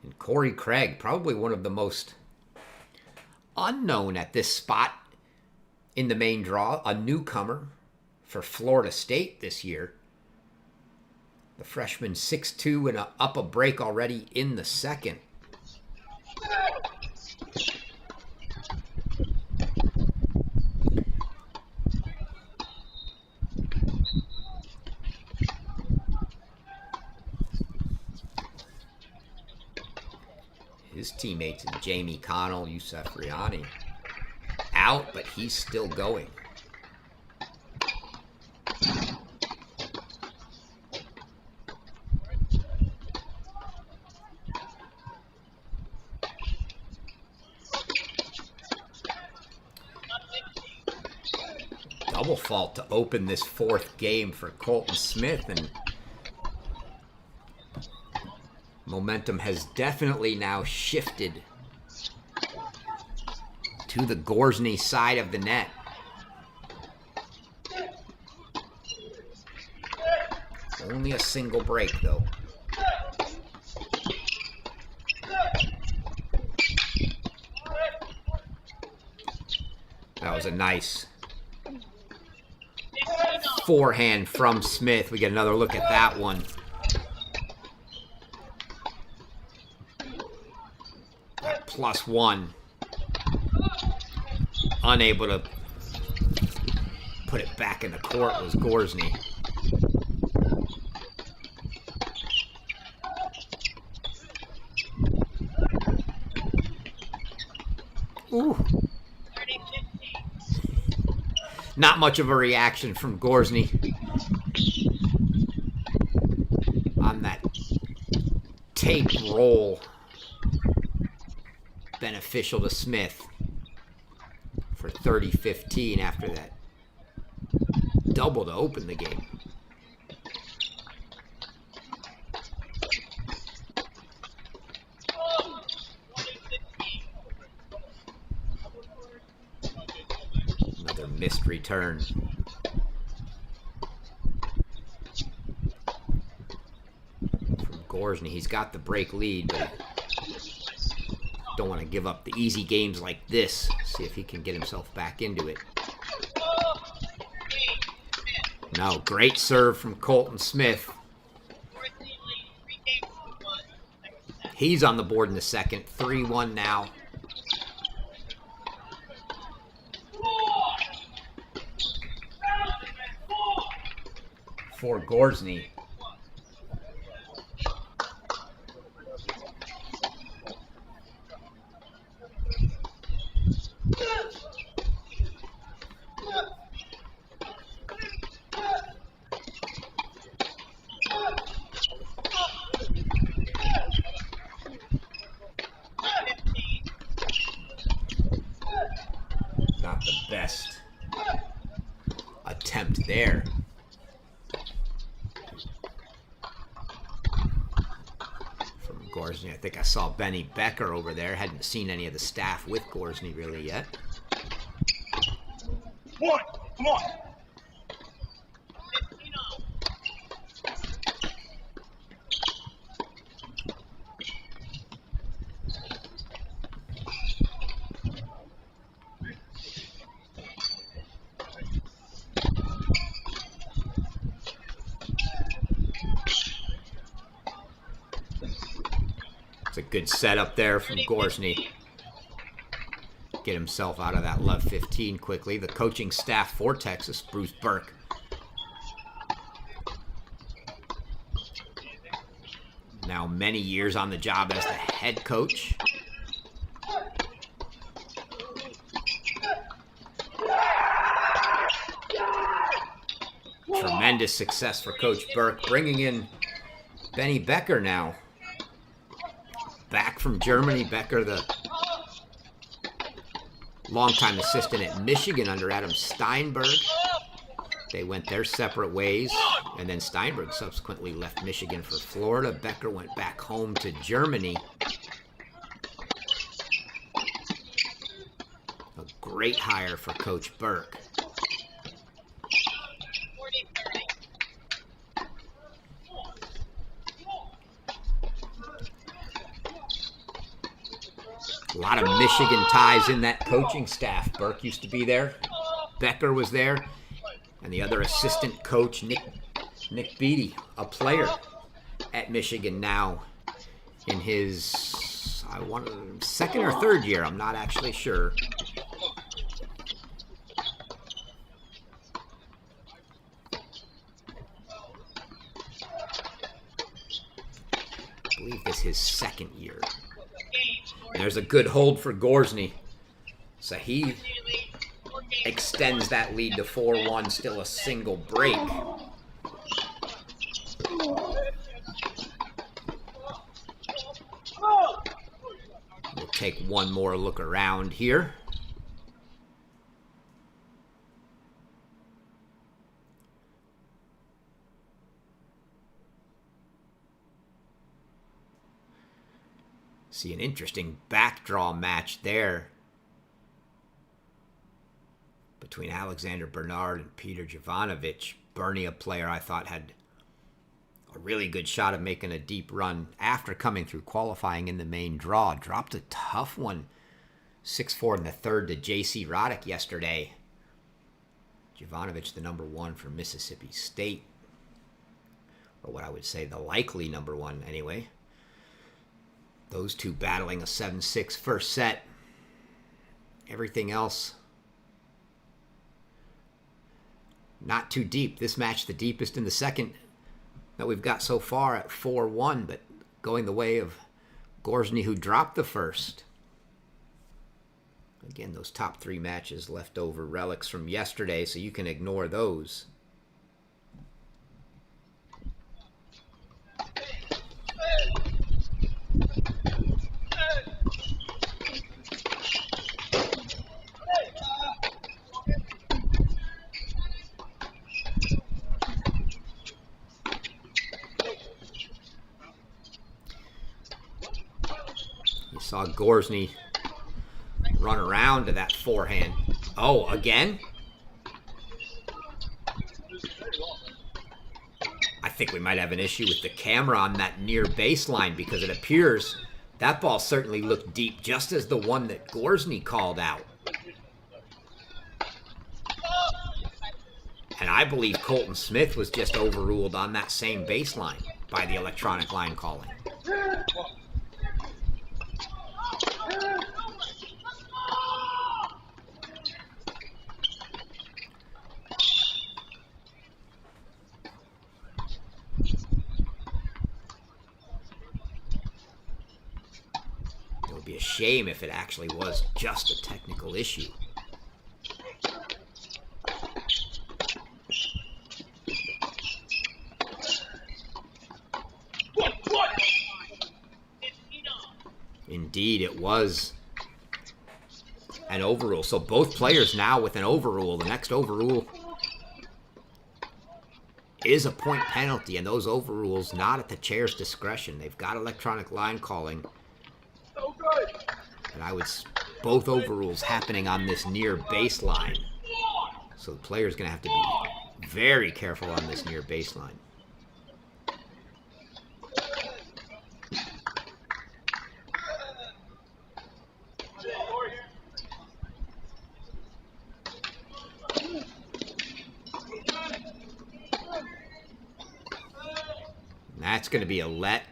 And Corey Craig, probably one of the most unknown at this spot in the main draw, a newcomer for Florida State this year. The freshman 6-2 and up a break already in the second. his teammates, and Jamie Connell, Youssef Riani, out, but he's still going. Double fault to open this fourth game for Colton Smith, and momentum has definitely now shifted to the Gorzny side of the net. Only a single break, though. That was a nice forehand from Smith. We get another look at that one. +1. Unable to put it back in the court was Gorzny. Ooh. Not much of a reaction from Gorzny on that tape roll. Beneficial to Smith for 30-15 after that double to open the game. Another missed return. From Gorzny. He's got the break lead, but don't want to give up the easy games like this. See if he can get himself back into it. No, great serve from Colton Smith. He's on the board in the second. 3-1 now. For Gorzny. Not the best attempt there. From Gorzny. I think I saw Benny Becker over there. Hadn't seen any of the staff with Gorzny really yet. One, come on. It's a good setup there from Gorzny. Get himself out of that love 15 quickly. The coaching staff for Texas, Bruce Burke. Now many years on the job as the head coach. Tremendous success for Coach Burke, bringing in Benny Becker now. Back from Germany. Becker, the longtime assistant at Michigan under Adam Steinberg. They went their separate ways, and then Steinberg subsequently left Michigan for Florida. Becker went back home to Germany. A great hire for Coach Burke. A lot of Michigan ties in that coaching staff. Burke used to be there. Becker was there. And the other assistant coach, Nick Beattie, a player at Michigan now in his second or third year. I'm not actually sure. I believe this is his second year. There's a good hold for Gorzny. So he extends that lead to 4-1, still a single break. We'll take one more look around here. See an interesting backdraw match there between Alexander Bernard and Peter Jovanovic. Bernie, a player I thought had a really good shot of making a deep run after coming through qualifying in the main draw. Dropped a tough one, 6-4 in the third to J.C. Roddick yesterday. Jovanovic, the number one for Mississippi State, or what I would say the likely number one anyway. Those two battling a 7-6 first set. Everything else not too deep. This match the deepest in the second that we've got so far at 4-1, but going the way of Gorzny, who dropped the first. Again, those top three matches left over relics from yesterday, so you can ignore those. Saw Gorzny run around to that forehand. Oh, again? I think we might have an issue with the camera on that near baseline, because it appears that ball certainly looked deep, just as the one that Gorzny called out. And I believe Colton Smith was just overruled on that same baseline by the electronic line calling. Be a shame if it actually was just a technical issue. Indeed, it was an overrule. So both players now with an overrule. The next overrule is a point penalty, and those overrules not at the chair's discretion. They've got electronic line calling. And I would, both overrules happening on this near baseline. So the player's going to have to be very careful on this near baseline. And that's going to be a let.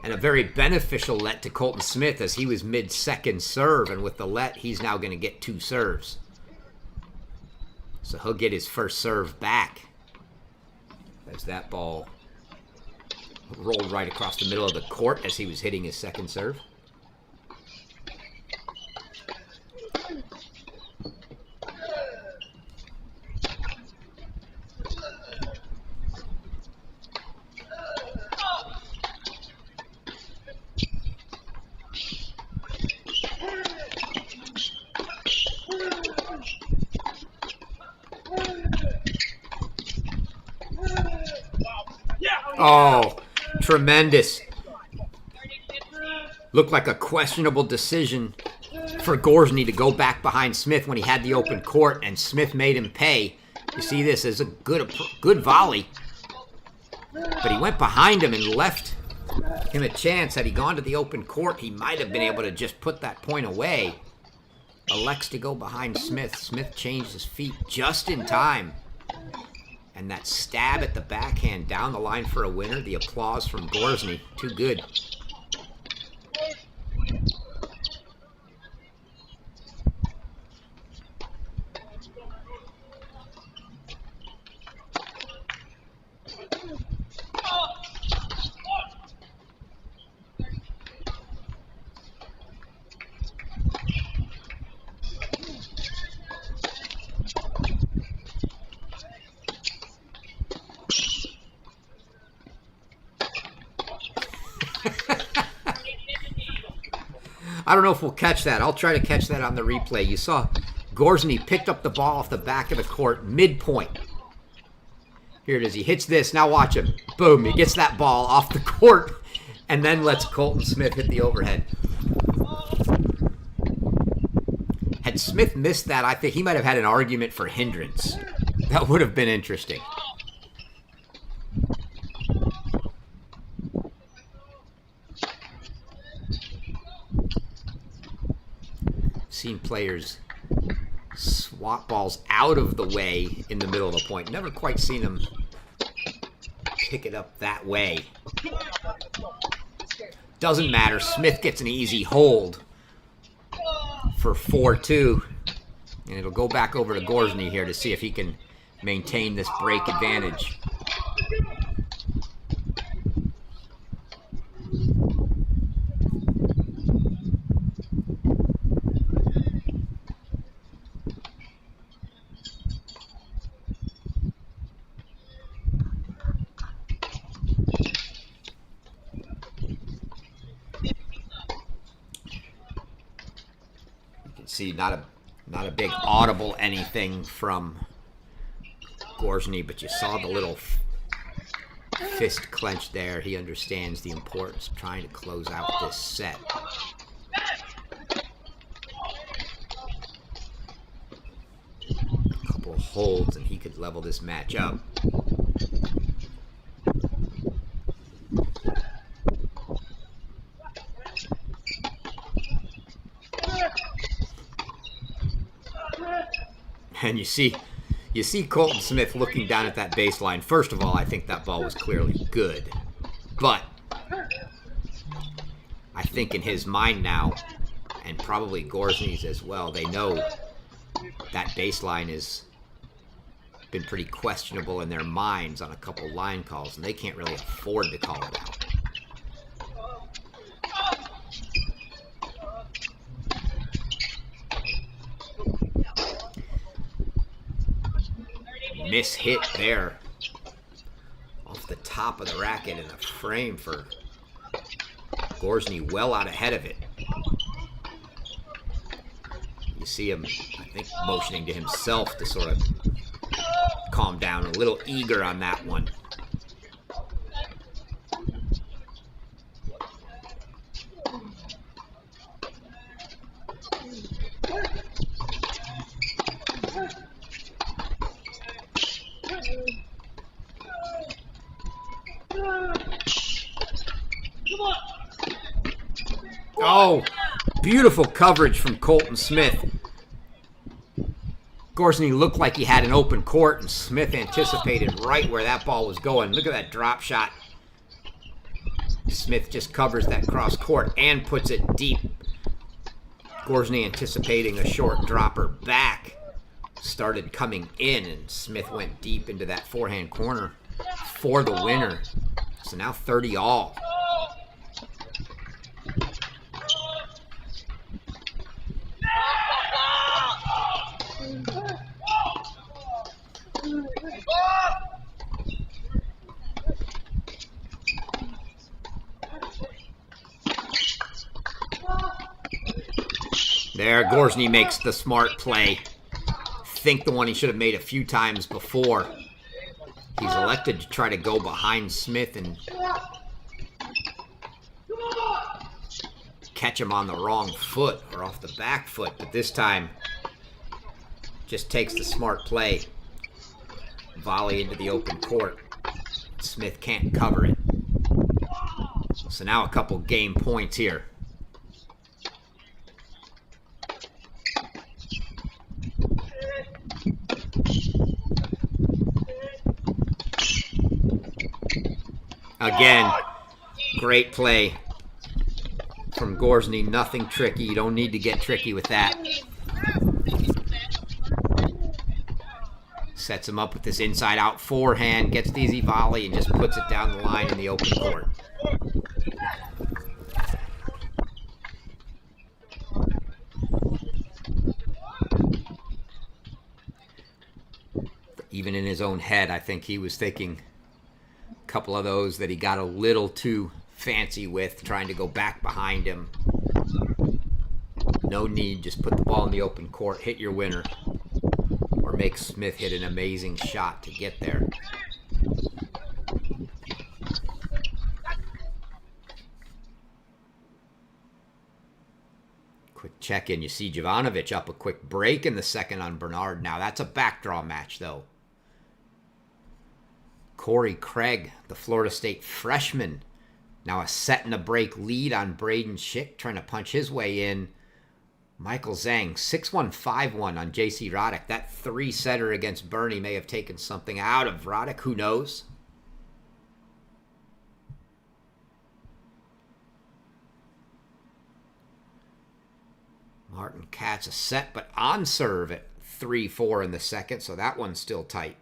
And a very beneficial let to Colton Smith, as he was mid-second serve. And with the let, he's now going to get two serves. So he'll get his first serve back. As that ball rolled right across the middle of the court as he was hitting his second serve. Oh, tremendous. Looked like a questionable decision for Gorzny to go back behind Smith when he had the open court, and Smith made him pay. You see this as a good volley. But he went behind him and left him a chance. Had he gone to the open court, he might have been able to just put that point away. Elects to go behind Smith. Smith changed his feet just in time. And that stab at the backhand down the line for a winner. The applause from Gorzny. Too good. I don't know if we'll catch that. I'll try to catch that on the replay. You saw Gorzny picked up the ball off the back of the court, midpoint. Here it is. He hits this. Now watch him. Boom. He gets that ball off the court and then lets Colton Smith hit the overhead. Had Smith missed that, I think he might have had an argument for hindrance. That would have been interesting. Seen players swat balls out of the way in the middle of the point. Never quite seen them pick it up that way. Doesn't matter. Smith gets an easy hold for 4-2. And it'll go back over to Gorzny here to see if he can maintain this break advantage. See, not a big audible anything from Gorzny, but you saw the little fist clench there. He understands the importance of trying to close out this set. A couple of holds and he could level this match up. And you see Colton Smith looking down at that baseline. First of all, I think that ball was clearly good. But I think in his mind now, and probably Gorzny's as well, they know that baseline has been pretty questionable in their minds on a couple line calls, and they can't really afford to call it out. Miss hit there off the top of the racket in the frame for Gorzny, well out ahead of it. You see him, I think, motioning to himself to sort of calm down, a little eager on that one. Oh, beautiful coverage from Colton Smith. Gorzny looked like he had an open court, and Smith anticipated right where that ball was going. Look at that drop shot. Smith just covers that cross court and puts it deep. Gorzny anticipating a short dropper back. Started coming in, and Smith went deep into that forehand corner for the winner. So now 30-all. There, Gorzny makes the smart play. Think the one he should have made a few times before. He's elected to try to go behind Smith and catch him on the wrong foot or off the back foot, but this time just takes the smart play. Volley into the open court. Smith can't cover it. So now a couple game points here. Again, great play from Gorzny. Nothing tricky. You don't need to get tricky with that. Sets him up with this inside-out forehand, gets the easy volley, and just puts it down the line in the open court. Even in his own head, I think he was thinking a couple of those that he got a little too fancy with, trying to go back behind him. No need, just put the ball in the open court, hit your winner, or make Smith hit an amazing shot to get there. Quick check-in. You see Jovanovic up a quick break in the second on Bernard. Now that's a backdraw match, though. Corey Craig, the Florida State freshman, now a set and a break lead on Braden Schick, trying to punch his way in. Michael Zhang, 6-1, 5-1 on J.C. Roddick. That three-setter against Bernie may have taken something out of Roddick. Who knows? Martin Katz a set, but on serve at 3-4 in the second, so that one's still tight.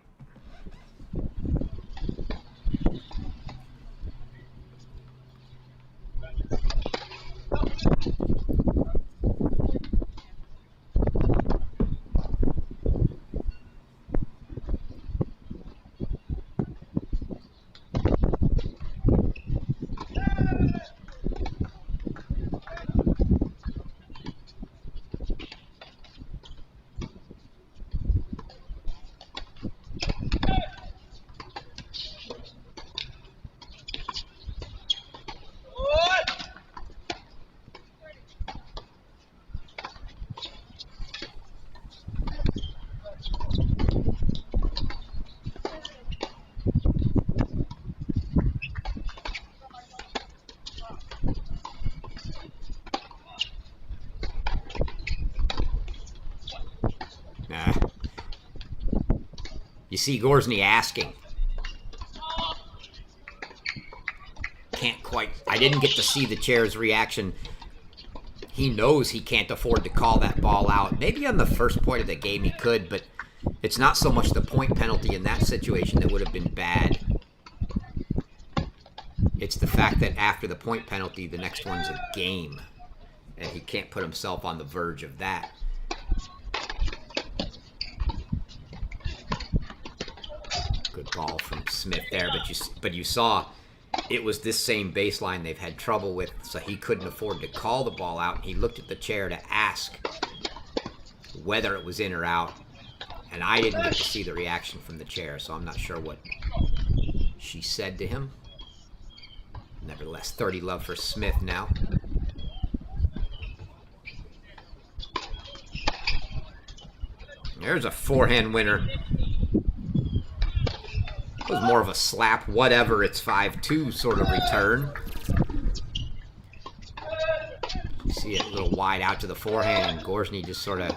You see Gorzny asking. Can't quite. I didn't get to see the chair's reaction. He knows he can't afford to call that ball out. Maybe on the first point of the game he could, but it's not so much the point penalty in that situation that would have been bad. It's the fact that after the point penalty, the next one's a game. And he can't put himself on the verge of that. Good ball from Smith there, but you saw it was this same baseline they've had trouble with, so he couldn't afford to call the ball out. He looked at the chair to ask whether it was in or out, and I didn't get to see the reaction from the chair, so I'm not sure what she said to him. Nevertheless, 30 love for Smith now. There's a forehand winner. It was more of a slap, whatever, it's 5-2 sort of return. You see it a little wide out to the forehand, and Gorzny just sort of,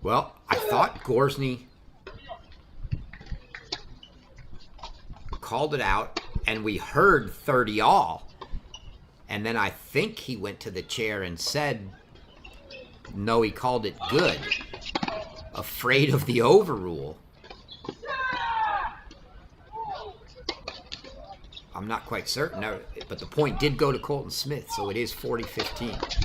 Well, I thought Gorzny called it out, and we heard 30 all. And then I think he went to the chair and said, no, he called it good. Afraid of the overrule. I'm not quite certain, but the point did go to Colton Smith, so it is 40-15.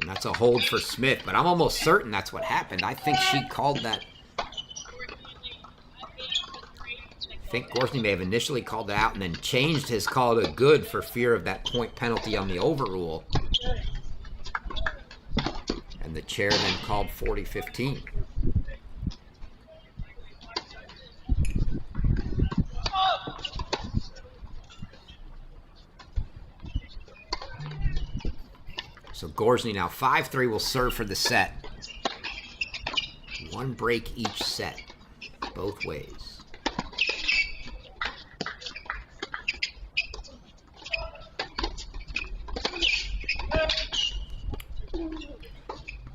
And that's a hold for Smith, but I'm almost certain that's what happened. I think she called that. I think Gorzny may have initially called it out and then changed his call to good for fear of that point penalty on the overrule. And the chair then called 40-15. So Gorzny now 5-3 will serve for the set. One break each set, both ways.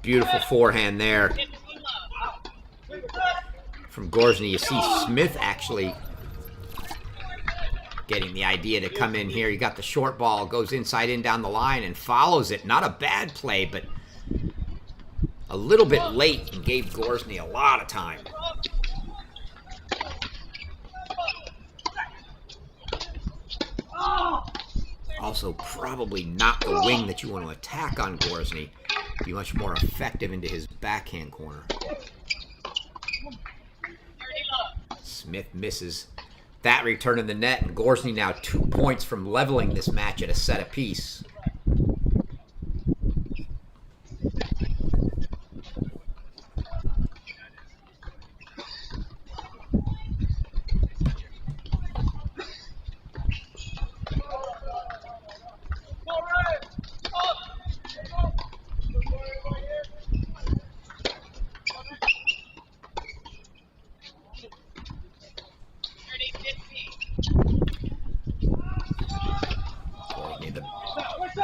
Beautiful forehand there from Gorzny. You see Smith actually getting the idea to come in here. You got the short ball, goes inside in down the line and follows it. Not a bad play, but a little bit late and gave Gorzny a lot of time. Also, probably not the wing that you want to attack on Gorzny. Be much more effective into his backhand corner. Smith misses that return in the net, and Gorzny now 2 points from leveling this match at a set apiece.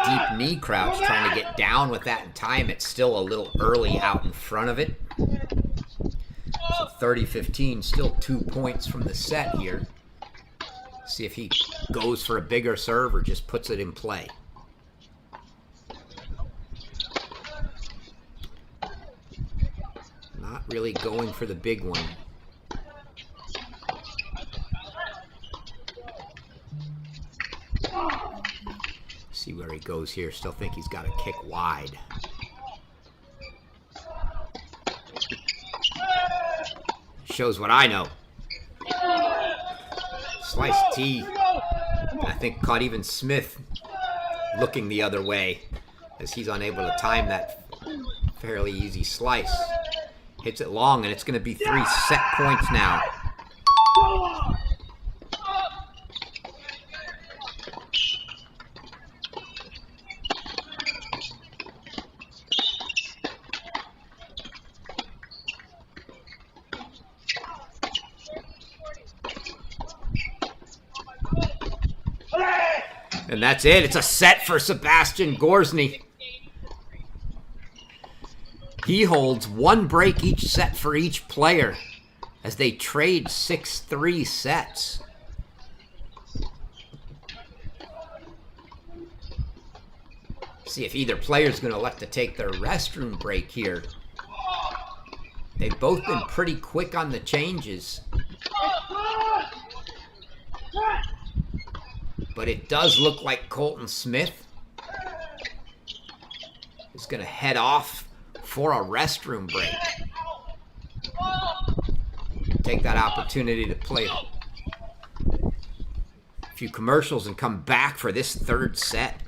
Deep knee crouch, trying to get down with that in time. It's still a little early out in front of it. So 30-15, still 2 points from the set here. See if he goes for a bigger serve or just puts it in play. Not really going for the big one. See where he goes here. Still think he's got to kick wide. Shows what I know. Slice T. I think caught even Smith looking the other way as he's unable to time that fairly easy slice. Hits it long, and it's going to be 3 set points now. And that's it. It's a set for Sebastian Gorzny. He holds 1 break each set for each player as they trade 6-3 sets. See if either player is going to elect to take their restroom break here. They've both been pretty quick on the changes. But it does look like Colton Smith is going to head off for a restroom break. Take that opportunity to play a few commercials and come back for this 3rd set.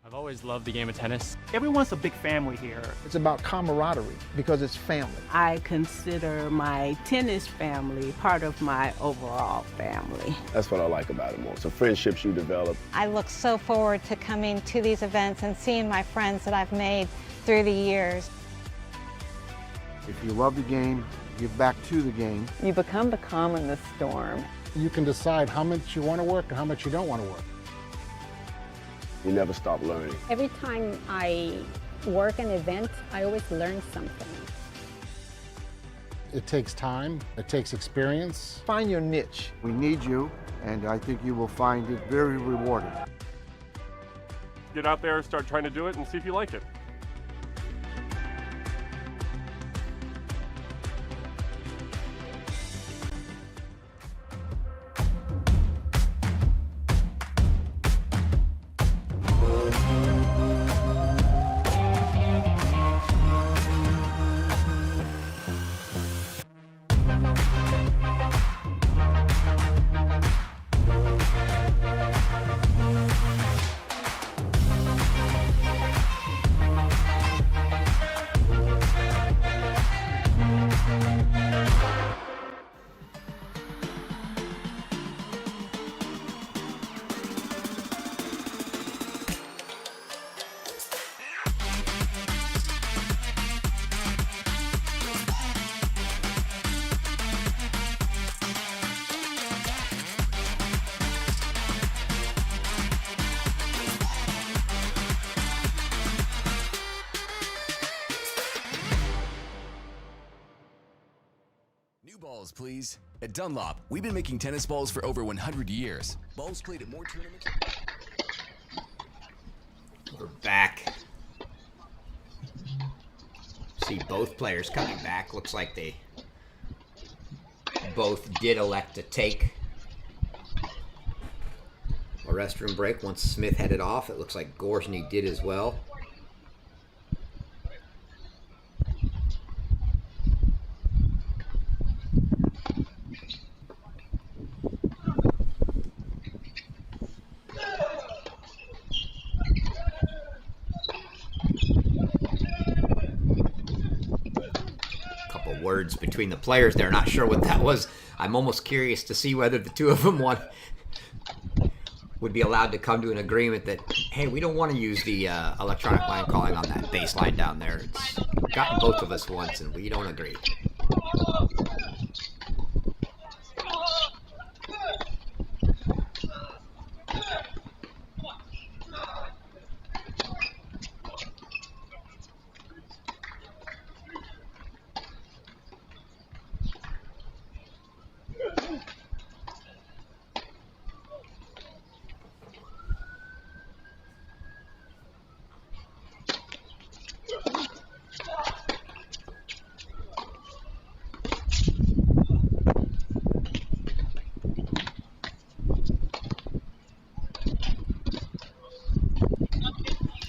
I've always loved the game of tennis. Everyone's a big family here. It's about camaraderie because it's family. I consider my tennis family part of my overall family. That's what I like about it most. The friendships you develop. I look so forward to coming to these events and seeing my friends that I've made through the years. If you love the game, give back to the game. You become the calm in the storm. You can decide how much you want to work and how much you don't want to work. You never stop learning. Every time I work an event, I always learn something. It takes time, it takes experience. Find your niche. We need you, and I think you will find it very rewarding. Get out there, start trying to do it, and see if you like it. New balls, please. At Dunlop, we've been making tennis balls for over 100 years. Balls played at more tournaments. We're back. See both players coming back. Looks like they both did elect to take a restroom break once Smith headed off. It looks like Gorzny did as well. Words between the players there. Not sure what that was. I'm almost curious to see whether the two of them would be allowed to come to an agreement that, hey, we don't want to use the electronic line calling on that baseline down there. It's gotten both of us once and we don't agree.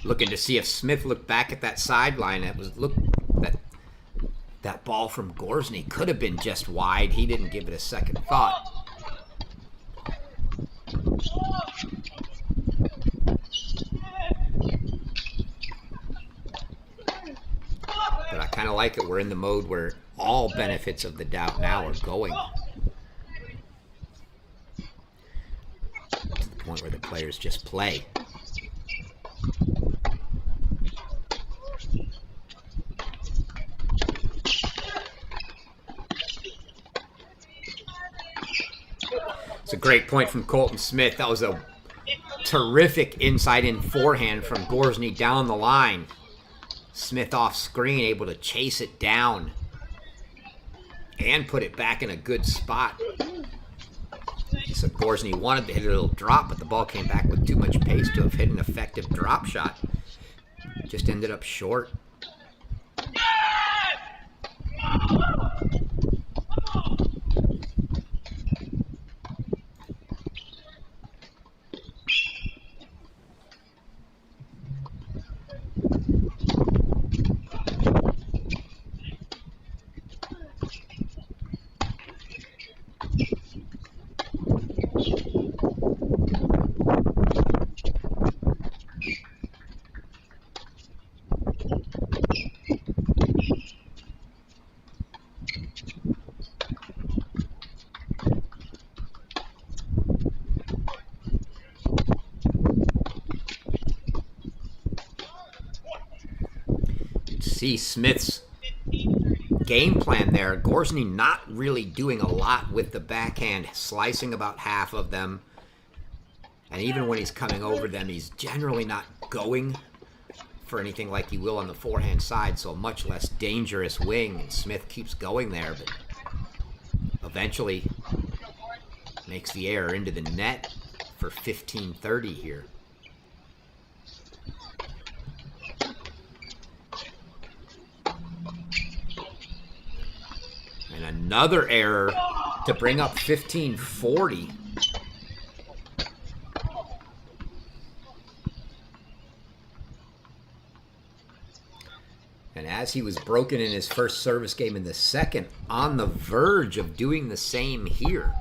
Looking to see if Smith looked back at that sideline. That ball from Gorzny could have been just wide. He didn't give it a second thought. But I kind of like it. We're in the mode where all benefits of the doubt now are going. To the point where the players just play. It's a great point from Colton Smith. That was a terrific inside-in forehand from Gorzny down the line. Smith off screen, able to chase it down and put it back in a good spot. So Gorzny wanted to hit a little drop, but the ball came back with too much pace to have hit an effective drop shot. Just ended up short. See Smith's game plan there. Gorzny not really doing a lot with the backhand, slicing about half of them. And even when he's coming over them, he's generally not going for anything like he will on the forehand side, so a much less dangerous wing. And Smith keeps going there, but eventually makes the error into the net for 15-30 here. And another error to bring up 15-40. And as he was broken in his first service game in the second, on the verge of doing the same here.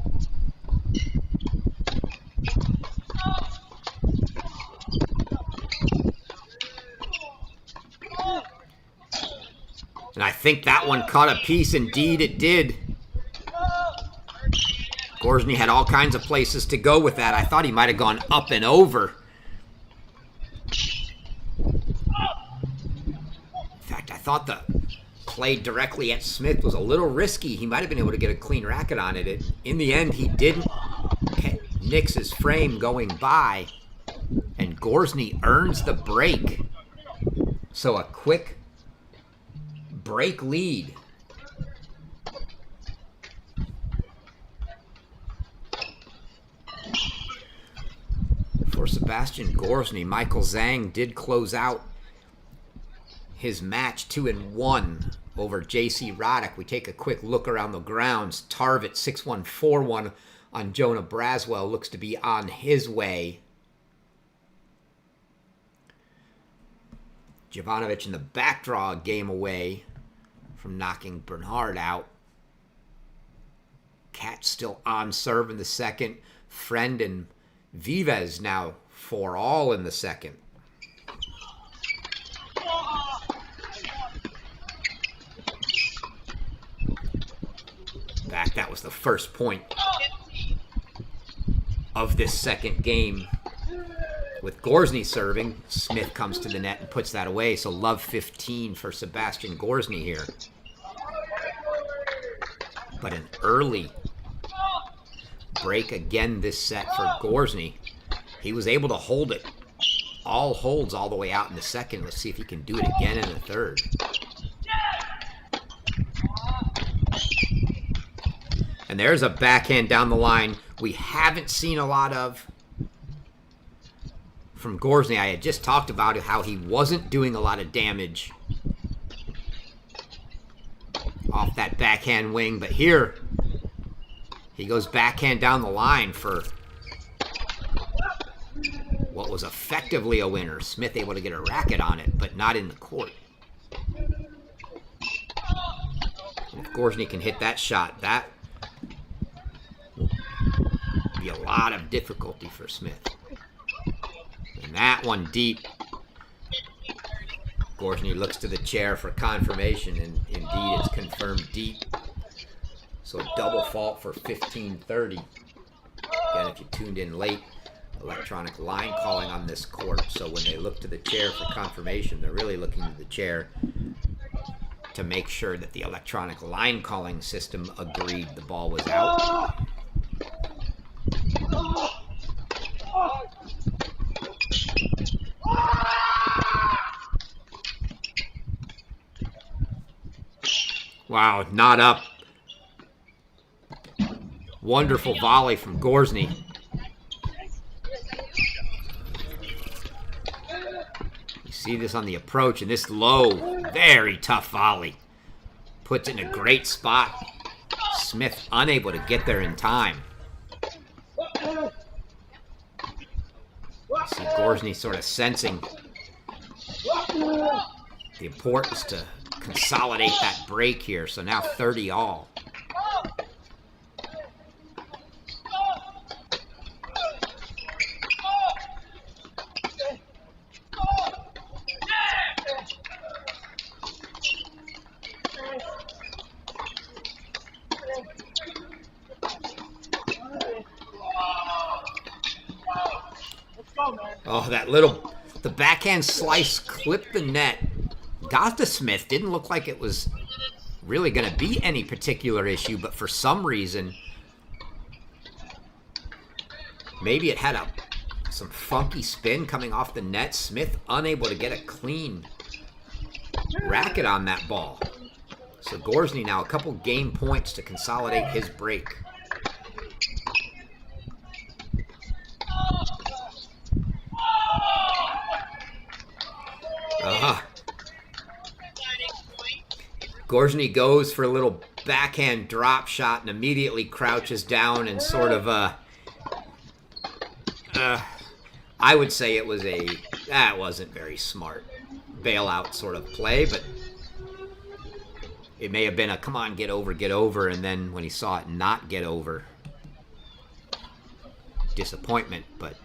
And I think that one caught a piece. Indeed, it did. Gorzny had all kinds of places to go with that. I thought he might have gone up and over. In fact, I thought the play directly at Smith was a little risky. He might have been able to get a clean racket on it. In the end, he didn't. Nicks his frame going by, and Gorzny earns the break. So a quick break lead. For Sebastian Gorzny, Michael Zhang did close out his match 2-1 over J.C. Roddick. We take a quick look around the grounds. Tarvit 6-1, 4-1 on Jonah Braswell. Looks to be on his way. Jovanovic in the back draw, a game away from knocking Bernhard out. Cat still on serve in the second. Friend and Vives now 4-all in the second. Back, that was the first point of this second game. With Gorzny serving, Smith comes to the net and puts that away. So love 15 for Sebastian Gorzny here. But an early break again this set for Gorzny. He was able to hold it. All holds all the way out in the second. Let's see if he can do it again in the third. And there's a backhand down the line we haven't seen a lot of from Gorzny. I had just talked about how he wasn't doing a lot of damage off that backhand wing, but here he goes backhand down the line for what was effectively a winner. Smith able to get a racket on it, but not in the court. And if Gorzny can hit that shot, that will be a lot of difficulty for Smith. And that one deep. Gorzny looks to the chair for confirmation, and indeed it's confirmed deep. So a double fault for 15-30. Again, if you tuned in late, electronic line calling on this court. So when they look to the chair for confirmation, they're really looking to the chair to make sure that the electronic line calling system agreed the ball was out. Wow, not up. Wonderful volley from Gorzny. You see this on the approach, and this low, very tough volley. Puts it in a great spot. Smith unable to get there in time. See Gorzny sort of sensing the importance to consolidate that break here. So now 30-all. Oh, that little, the backhand slice clipped the net. Got to Smith. Didn't look like it was really going to be any particular issue, but for some reason, maybe it had some funky spin coming off the net. Smith unable to get a clean racket on that ball. So Gorzny now a couple game points to consolidate his break. Gorzny goes for a little backhand drop shot and immediately crouches down and sort of, I would say it was that wasn't very smart bailout sort of play, but it may have been a come on, get over, and then when he saw it not get over, disappointment. But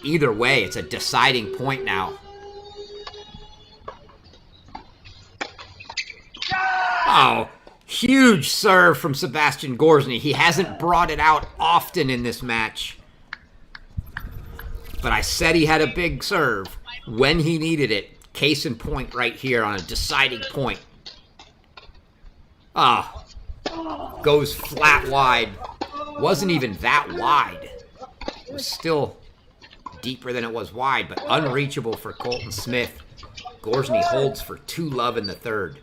either way, it's a deciding point now. Oh, huge serve from Sebastian Gorzny. He hasn't brought it out often in this match. But I said he had a big serve when he needed it. Case in point right here on a deciding point. Ah, goes flat wide. Wasn't even that wide. It was still deeper than it was wide, but unreachable for Colton Smith. Gorzny holds for 2-love in the third.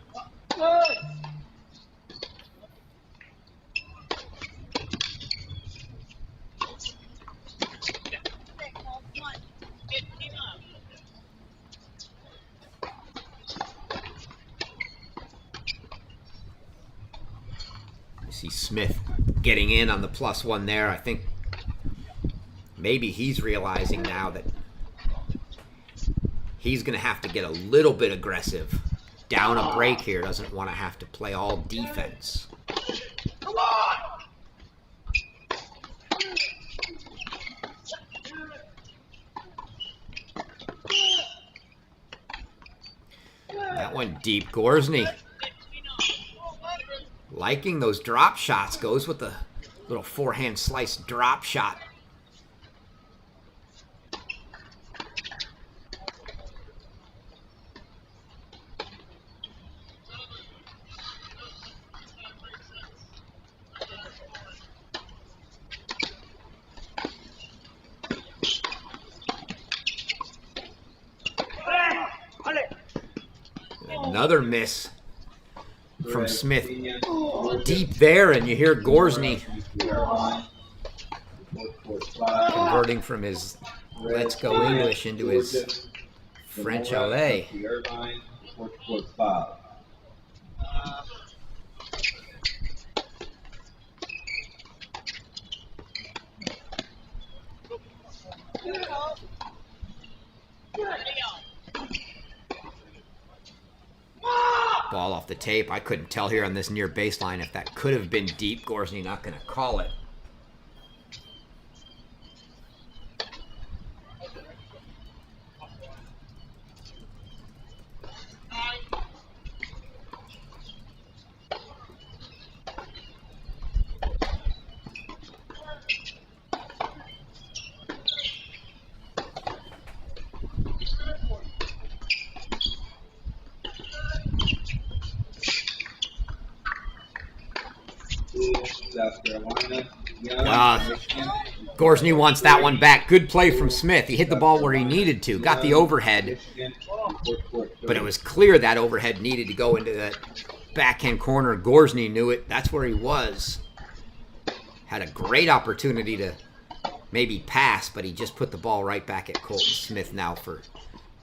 See Smith getting in on the +1 there. I think maybe he's realizing now that he's going to have to get a little bit aggressive. Down a break here. Doesn't want to have to play all defense. Come on! That went deep. Gorzny liking those drop shots. Goes with the little forehand slice drop shot. Another miss from Smith. Deep there, and you hear Gorzny converting from his Let's Go English into his French LA. Ball off the tape. I couldn't tell here on this near baseline if that could have been deep. Gorzny not going to call it. Gorzny wants that one back. Good play from Smith. He hit the ball where he needed to. Got the overhead. But it was clear that overhead needed to go into that backhand corner. Gorzny knew it. That's where he was. Had a great opportunity to maybe pass, but he just put the ball right back at Colton Smith now for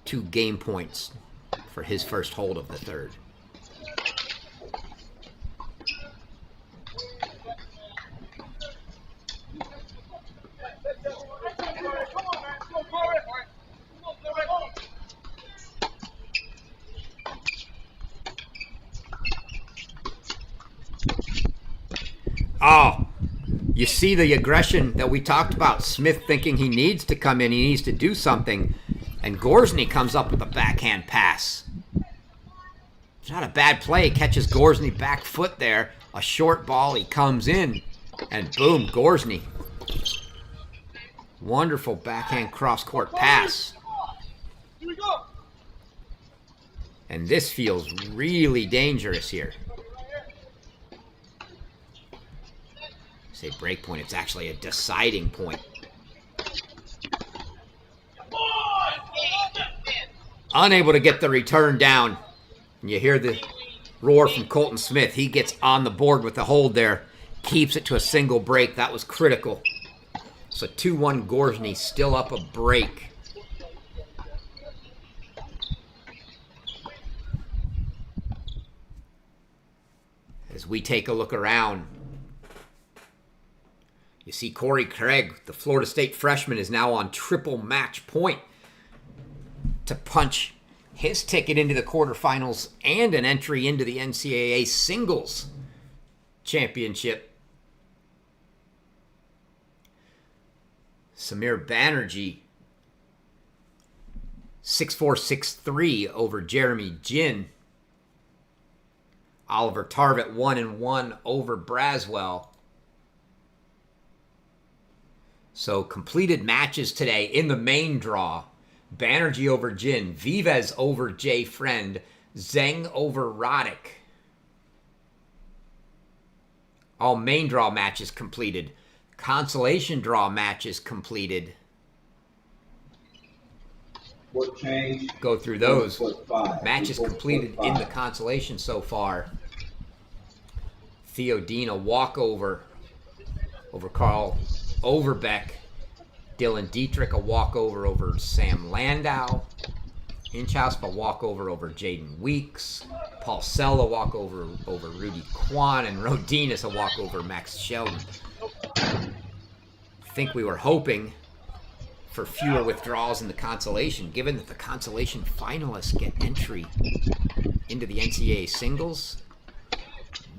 2 game points for his first hold of the third. Oh, you see the aggression that we talked about. Smith thinking he needs to come in, he needs to do something, and Gorzny comes up with a backhand pass. It's not a bad play. Catches Gorzny back foot there. A short ball, he comes in, and boom, Gorzny. Wonderful backhand cross-court pass. And this feels really dangerous here. Say break point, it's actually a deciding point. Unable to get the return down. And you hear the roar from Colton Smith. He gets on the board with the hold there. Keeps it to a single break. That was critical. So 2-1 Gorzny, still up a break. As we take a look around, you see Corey Craig, the Florida State freshman, is now on triple match point to punch his ticket into the quarterfinals and an entry into the NCAA singles championship. Samir Banerjee, 6'4", 6'3" over Jeremy Jin. Oliver Tarvett 1-1 over Braswell. So completed matches today in the main draw. Banerjee over Jin, Vives over Jay Friend, Zheng over Roddick. All main draw matches completed. Consolation draw matches completed. Go through those. Matches completed in the consolation so far. Theo Dean, a walkover over Carl Overbeck. Dylan Dietrich, a walkover over Sam Landau. Inchhouse, a walkover over Jaden Weeks. Paul Sell, a walkover over Rudy Kwan. And Rodinas, a walkover Max Sheldon. I think we were hoping for fewer withdrawals in the consolation, given that the consolation finalists get entry into the NCAA singles.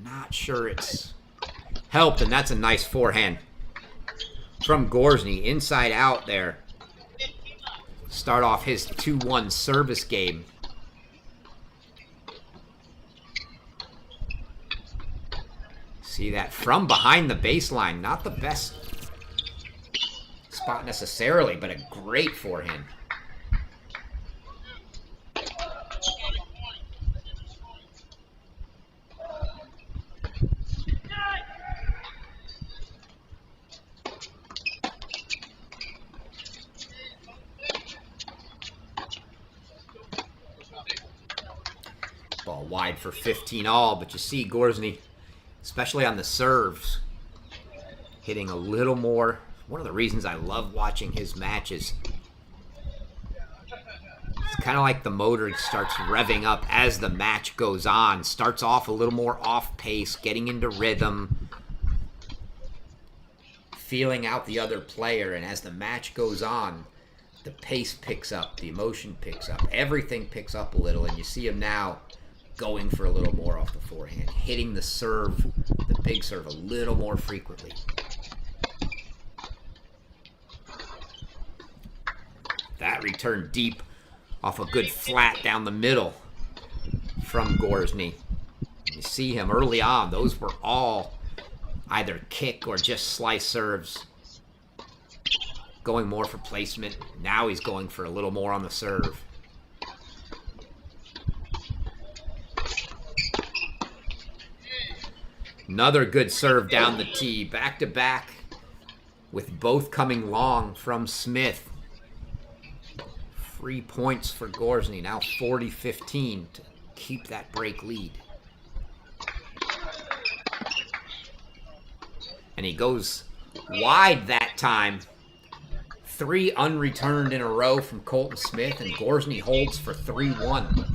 Not sure it's helped, and that's a nice forehand from Gorzny, inside out there. Start off his 2-1 service game. See that from behind the baseline, not the best spot necessarily, but a great forehand. Ball wide for 15 all, but you see Gorzny, especially on the serves, hitting a little more. One of the reasons I love watching his matches. It's kind of like the motor starts revving up as the match goes on. Starts off a little more off pace, getting into rhythm, feeling out the other player, and as the match goes on, the pace picks up, the emotion picks up, everything picks up a little, and you see him now going for a little more off the forehand, hitting the serve, the big serve, a little more frequently. That return deep off a good flat down the middle from Gorzny. You see him early on. Those were all either kick or just slice serves. Going more for placement. Now he's going for a little more on the serve. Another good serve down the tee. Back to back with both coming long from Smith. 3 points for Gorzny, now 40-15 to keep that break lead. And he goes wide that time. 3 unreturned in a row from Colton Smith, and Gorzny holds for 3-1.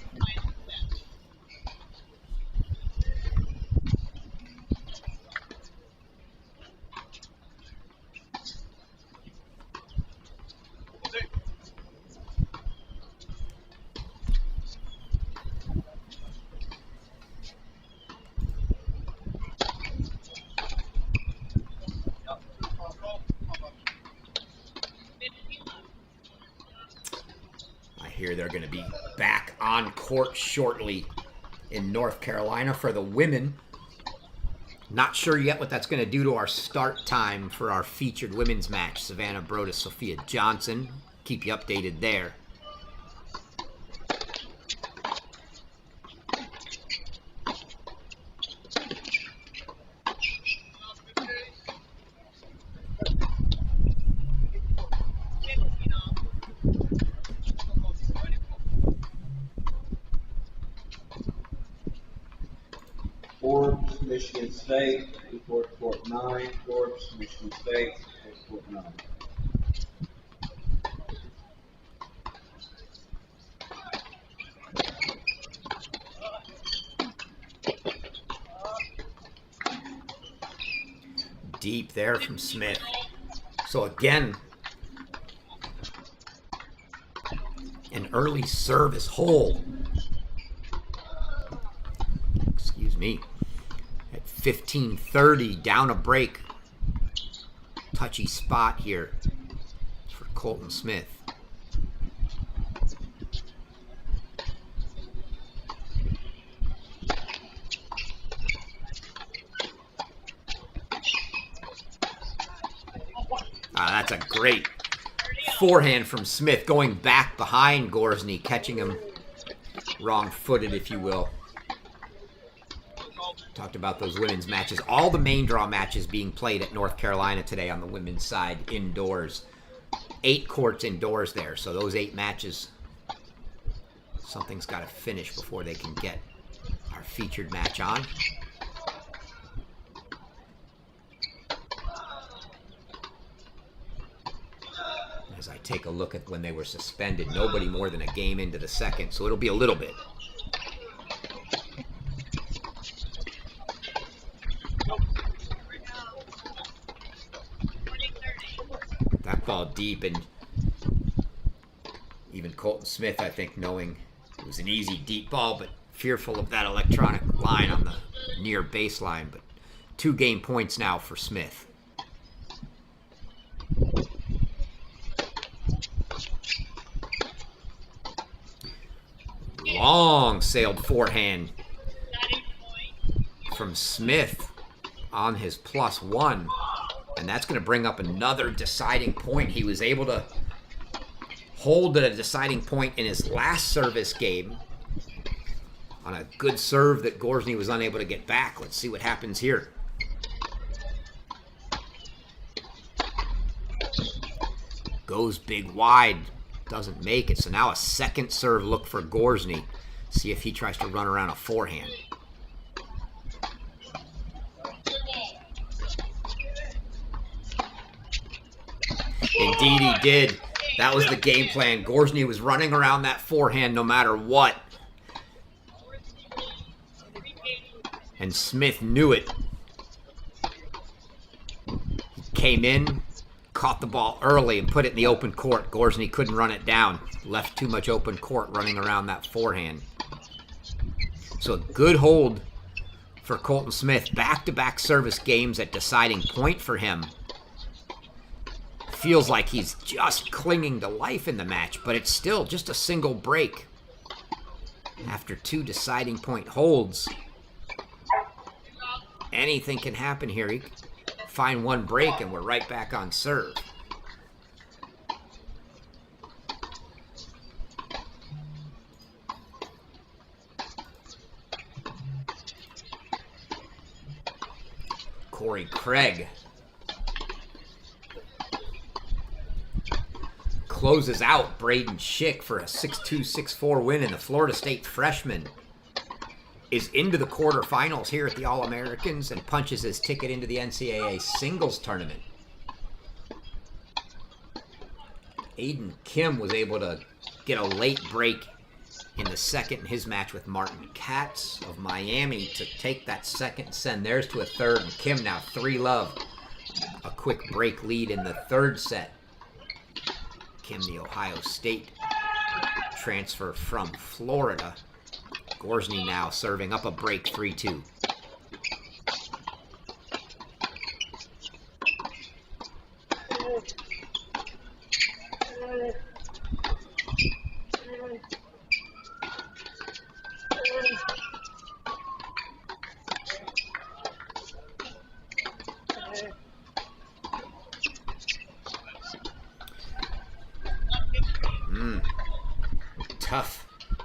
They're going to be back on court shortly in North Carolina for the women. Not sure yet what that's going to do to our start time for our featured women's match. Savannah Brodus, Sophia Johnson. Keep you updated there. Michigan State, court 9, Forbes, Michigan State, court 9. Deep there from Smith. So again, an early service hole. Excuse me. At 15:30, down a break. Touchy spot here for Colton Smith. That's a great forehand from Smith, going back behind Gorzny, catching him wrong-footed, if you will. Talked about those women's matches. All the main draw matches being played at North Carolina today on the women's side, indoors. 8 courts indoors there, so those 8 matches, something's got to finish before they can get our featured match on. As I take a look at when they were suspended, nobody more than a game into the second, so it'll be a little bit. That ball deep, and even Colton Smith, I think, knowing it was an easy deep ball, but fearful of that electronic line on the near baseline. But 2 game points now for Smith. Long sailed forehand from Smith on his +1. And that's going to bring up another deciding point. He was able to hold at a deciding point in his last service game on a good serve that Gorzny was unable to get back. Let's see what happens here. Goes big wide. Doesn't make it. So now a second serve look for Gorzny. See if he tries to run around a forehand. Indeed he did. That was the game plan. Gorzny was running around that forehand no matter what. And Smith knew it. He came in, caught the ball early and put it in the open court. Gorzny couldn't run it down. Left too much open court running around that forehand. So a good hold for Colton Smith. Back-to-back service games at deciding point for him. Feels like he's just clinging to life in the match, but it's still just a single break. After 2 deciding point holds, anything can happen here. He can find 1 break and we're right back on serve. Corey Craig closes out Braden Schick for a 6-2, 6-4 win, and the Florida State freshman is into the quarterfinals here at the All-Americans and punches his ticket into the NCAA singles tournament. Aiden Kim was able to get a late break in the second in his match with Martin Katz of Miami to take that second and send theirs to a third. And Kim now 3-love. A quick break lead in the third set. Kim, the Ohio State transfer from Florida. Gorzny now serving up a break 3-2.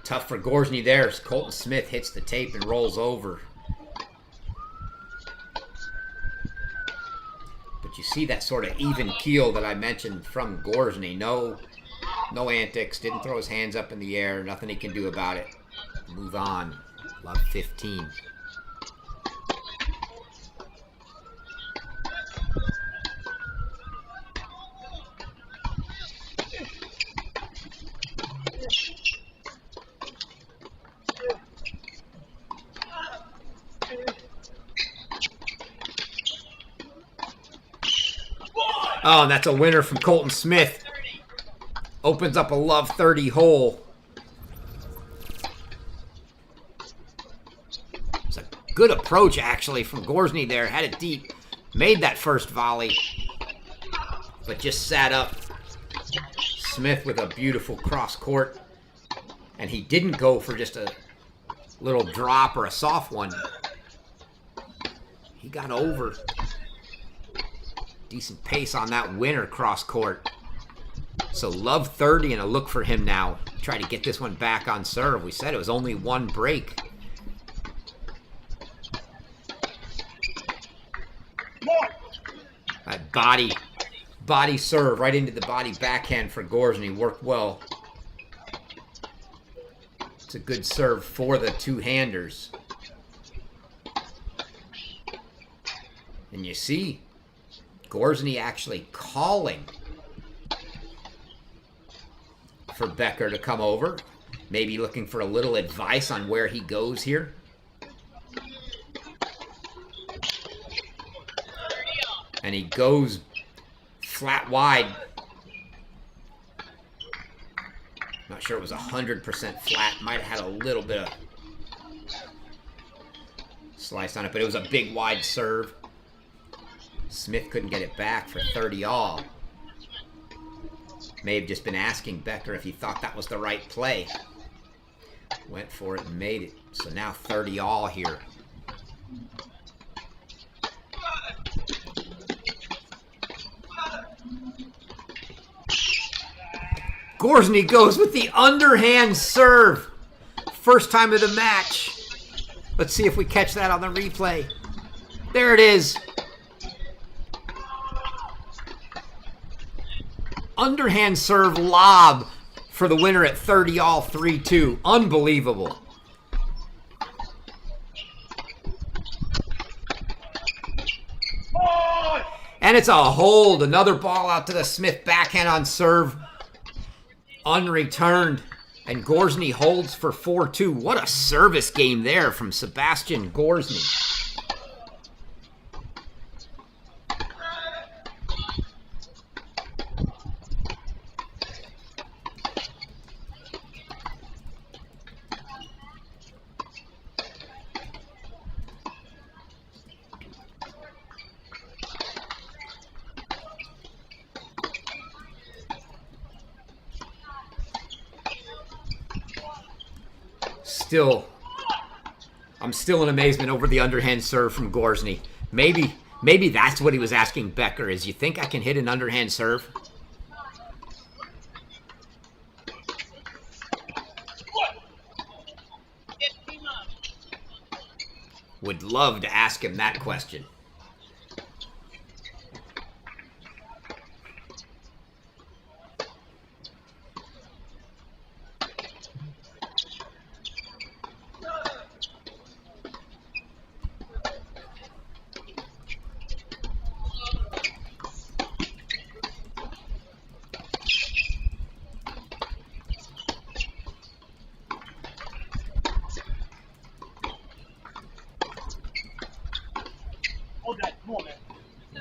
Tough for Gorzny there. Colton Smith hits the tape and rolls over. But you see that sort of even keel that I mentioned from Gorzny. No antics. Didn't throw his hands up in the air. Nothing he can do about it. Move on. Love 15. Oh, and that's a winner from Colton Smith. Opens up a love 30 hole Good approach, actually, from Gorzny there. Had it deep. Made that first volley. But just sat up. Smith with a beautiful cross court. And he didn't go for just a little drop or a soft one. He got over. Decent pace on that winner cross court. So love 30 and a look for him now. Try to get this one back on serve. We said it was only one break. That body serve right into the body backhand for Gorzny worked well. It's a good serve for the two-handers. And you see Gorzny actually calling for Becker to come over. Maybe looking for a little advice on where he goes here. And he goes flat wide. Not sure it was 100% flat. Might have had a little bit of slice on it, but it was a big wide serve. Smith couldn't get it back for 30 all. May have just been asking Becker if he thought that was the right play. Went for it and made it. So now 30 all here. Gorzny goes with the underhand serve. First time of the match. Let's see if we catch that on the replay. There it is. Underhand serve lob for the winner at 30 all 3-2. Unbelievable. And it's a hold. Another ball out to the Smith backhand on serve. Unreturned. And Gorzny holds for 4-2. What a service game there from Sebastian Gorzny. I'm still in amazement over the underhand serve from Gorzny. Maybe that's what he was asking Becker is, you think I can hit an underhand serve? Would love to ask him that question.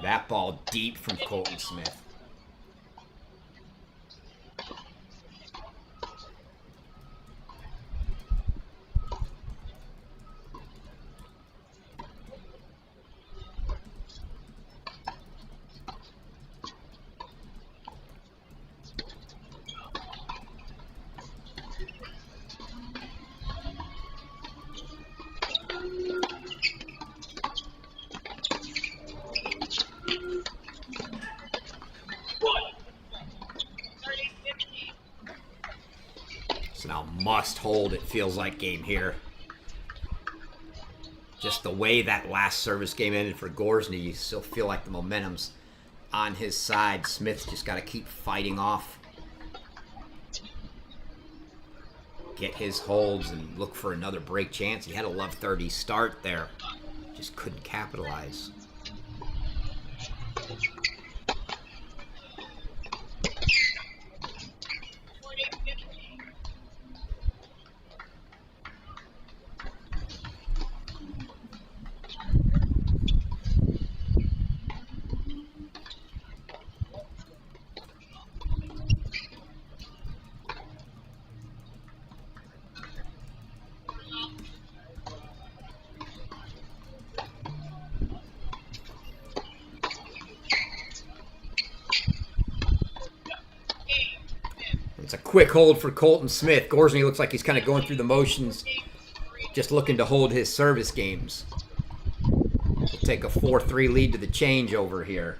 That ball deep from Colton Smith. Now must hold, it feels like, game here. Just the way that last service game ended for Gorzny, you still feel like the momentum's on his side. Smith's just got to keep fighting off. Get his holds and look for another break chance. He had a love 30 start there. Just couldn't capitalize. quick hold for Colton Smith. Gorzny looks like he's kind of going through the motions, just looking to hold his service games. He'll take a 4-3 lead to the changeover here.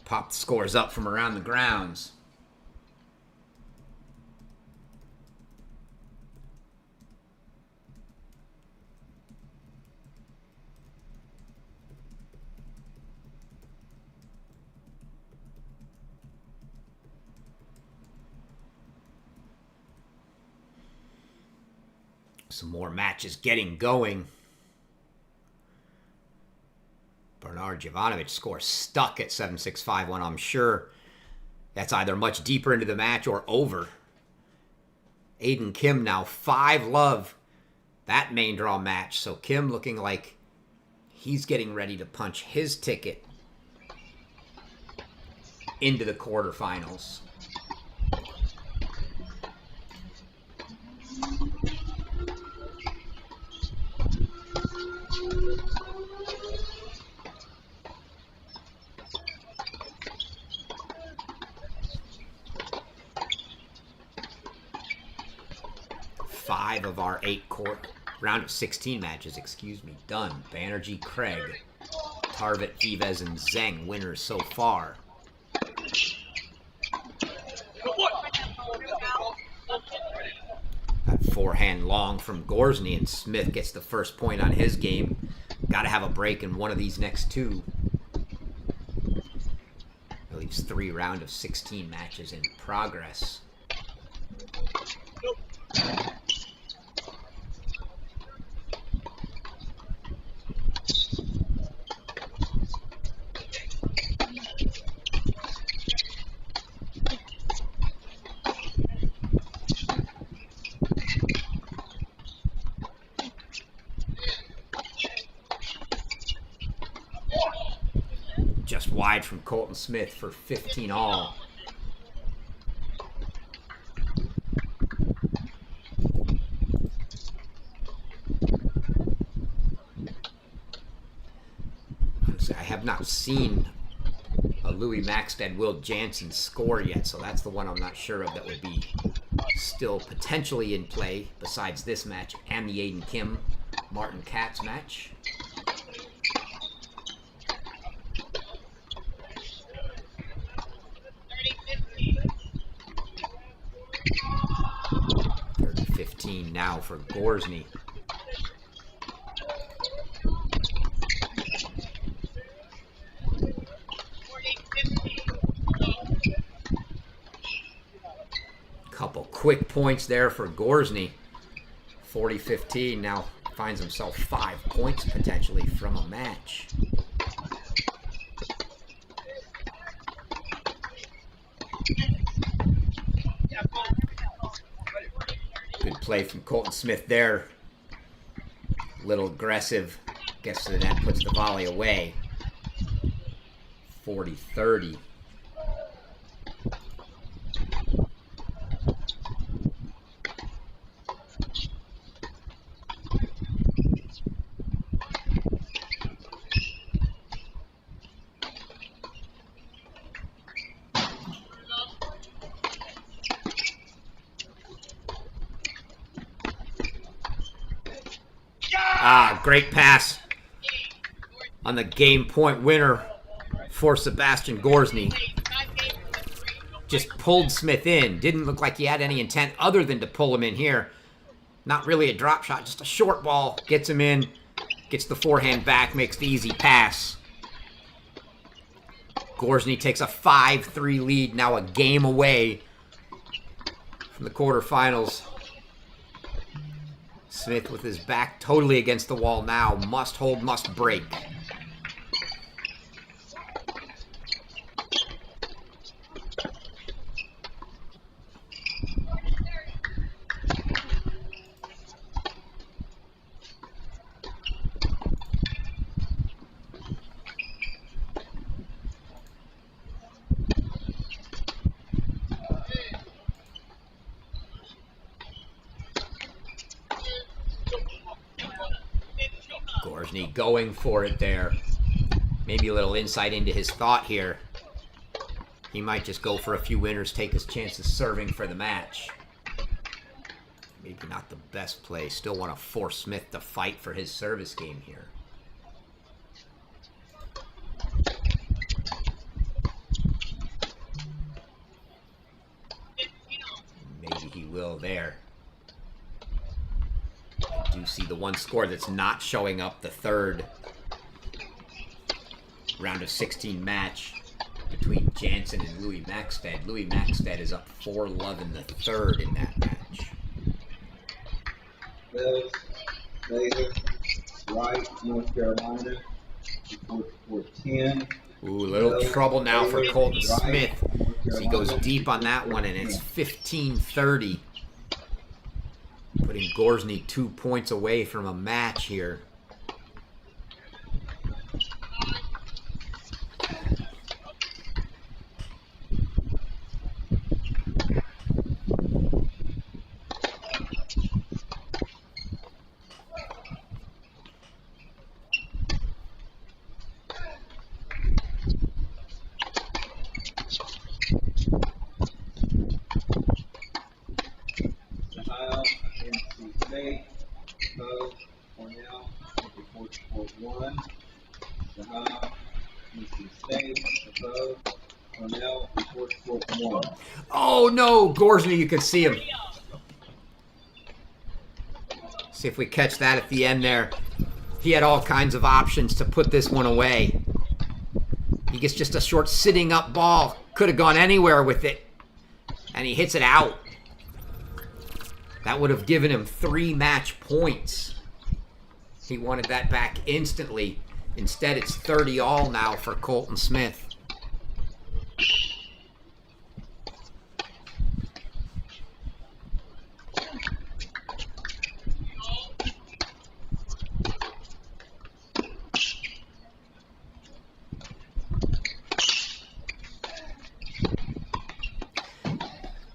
Pop the scores up from around the grounds. Some more matches getting going. Bernard Jovanovic score stuck at 7-6-5-1. I'm sure that's either much deeper into the match or over. Aiden Kim now 5-love that main draw match. So Kim looking like he's getting ready to punch his ticket into the quarterfinals. Five of our 8 round of 16 matches, done. Banerjee, Craig, Tarvit, Vives, and Zheng winners so far. That forehand long from Gorzny, and Smith gets the first point on his game. Got to have a break in one of these next 2. That leaves 3 round of 16 matches in progress. Just wide from Colton Smith for 15 all. I have not seen a Louis Maxted Will Jansen score yet, so that's the one I'm not sure of that would be still potentially in play besides this match and the Aiden Kim Martin Katz match. Now for Gorzny. Couple quick points there for Gorzny. 40-15 now finds himself 5 points potentially from a match. Good play from Colton Smith there. A little aggressive. Gets to the net, puts the volley away. 40-30. Great pass on the game point winner for Sebastian Gorzny. Just pulled Smith in. Didn't look like he had any intent other than to pull him in here. Not really a drop shot, just a short ball. Gets him in, gets the forehand back, makes the easy pass. Gorzny takes a 5-3 lead, now a game away from the quarterfinals. Smith with his back totally against the wall now. Must hold, must break. Gorzny going for it there. Maybe a little insight into his thought here. He might just go for a few winners, take his chances serving for the match. Maybe not the best play. Still want to force Smith to fight for his service game here. Maybe he will there. I do see the one score that's not showing up, the third round of 16 match between Jansen and Louis Maxted. Louis Maxted is up 4-love in the third in that match. Mills, Laser, Wright, North Carolina, 4-10. Ooh, a little trouble now for Colton Smith as he goes deep on that one, and it's 15-30. Putting Gorzny 2 points away from a match here. Oh no, Gorzny, you can see him. See if we catch that at the end there. He had all kinds of options to put this one away. He gets just a short sitting up ball. Could have gone anywhere with it. And he hits it out. That would have given him 3 match points. He wanted that back instantly. Instead, it's 30-all now for Colton Smith.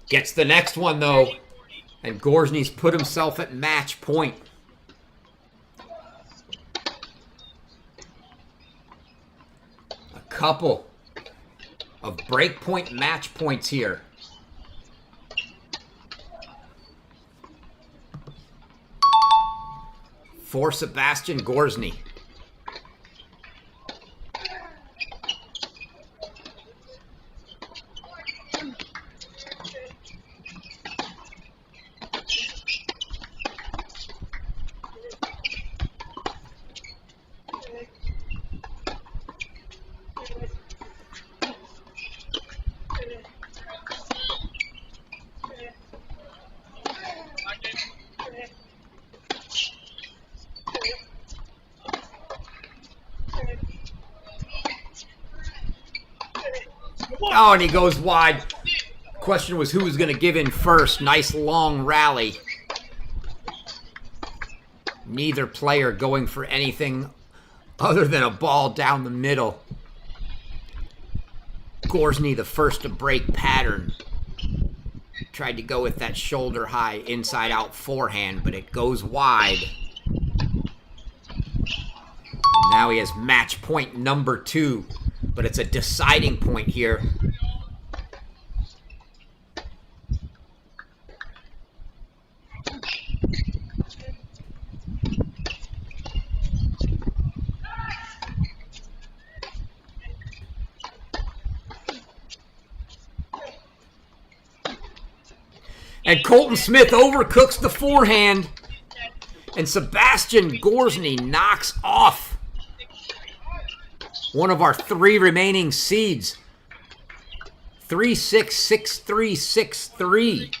Gets the next one, though. And Gorzny's put himself at match point. A couple of breakpoint match points here. For Sebastian Gorzny. Oh, and he goes wide. Question was who was going to give in first. Nice long rally. Neither player going for anything other than a ball down the middle. Gorzny the first to break pattern. Tried to go with that shoulder high inside out forehand, but it goes wide. And now he has match point number 2, but it's a deciding point here. And Colton Smith overcooks the forehand. And Sebastian Gorzny knocks off one of our 3 remaining seeds. 3-6, 6-3, 6-3.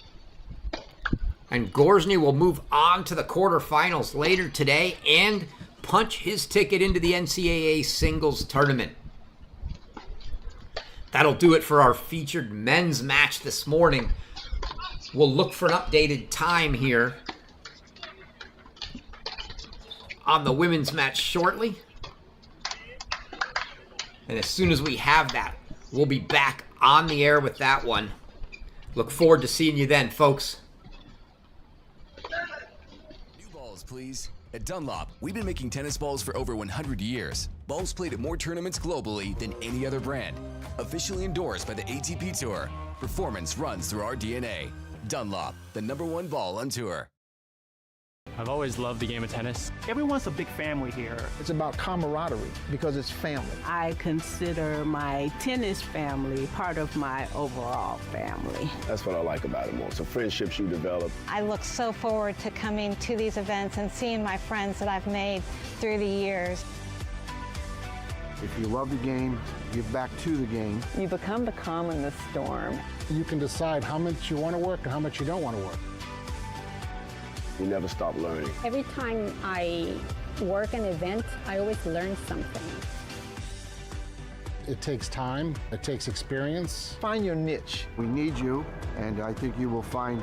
And Gorzny will move on to the quarterfinals later today and punch his ticket into the NCAA singles tournament. That'll do it for our featured men's match this morning. We'll look for an updated time here on the women's match shortly. And as soon as we have that, we'll be back on the air with that one. Look forward to seeing you then, folks. New balls, please. At Dunlop, we've been making tennis balls for over 100 years. Balls played at more tournaments globally than any other brand. Officially endorsed by the ATP Tour. Performance runs through our DNA. Dunlop, the #1 ball on tour. I've always loved the game of tennis. Everyone's a big family here. It's about camaraderie because it's family. I consider my tennis family part of my overall family. That's what I like about it more. So friendships you develop. I look so forward to coming to these events and seeing my friends that I've made through the years. If you love the game, give back to the game. You become the calm in the storm. You can decide how much you want to work and how much you don't want to work. You never stop learning. Every time I work an event, I always learn something. It takes time, it takes experience. Find your niche. We need you, and I think you will find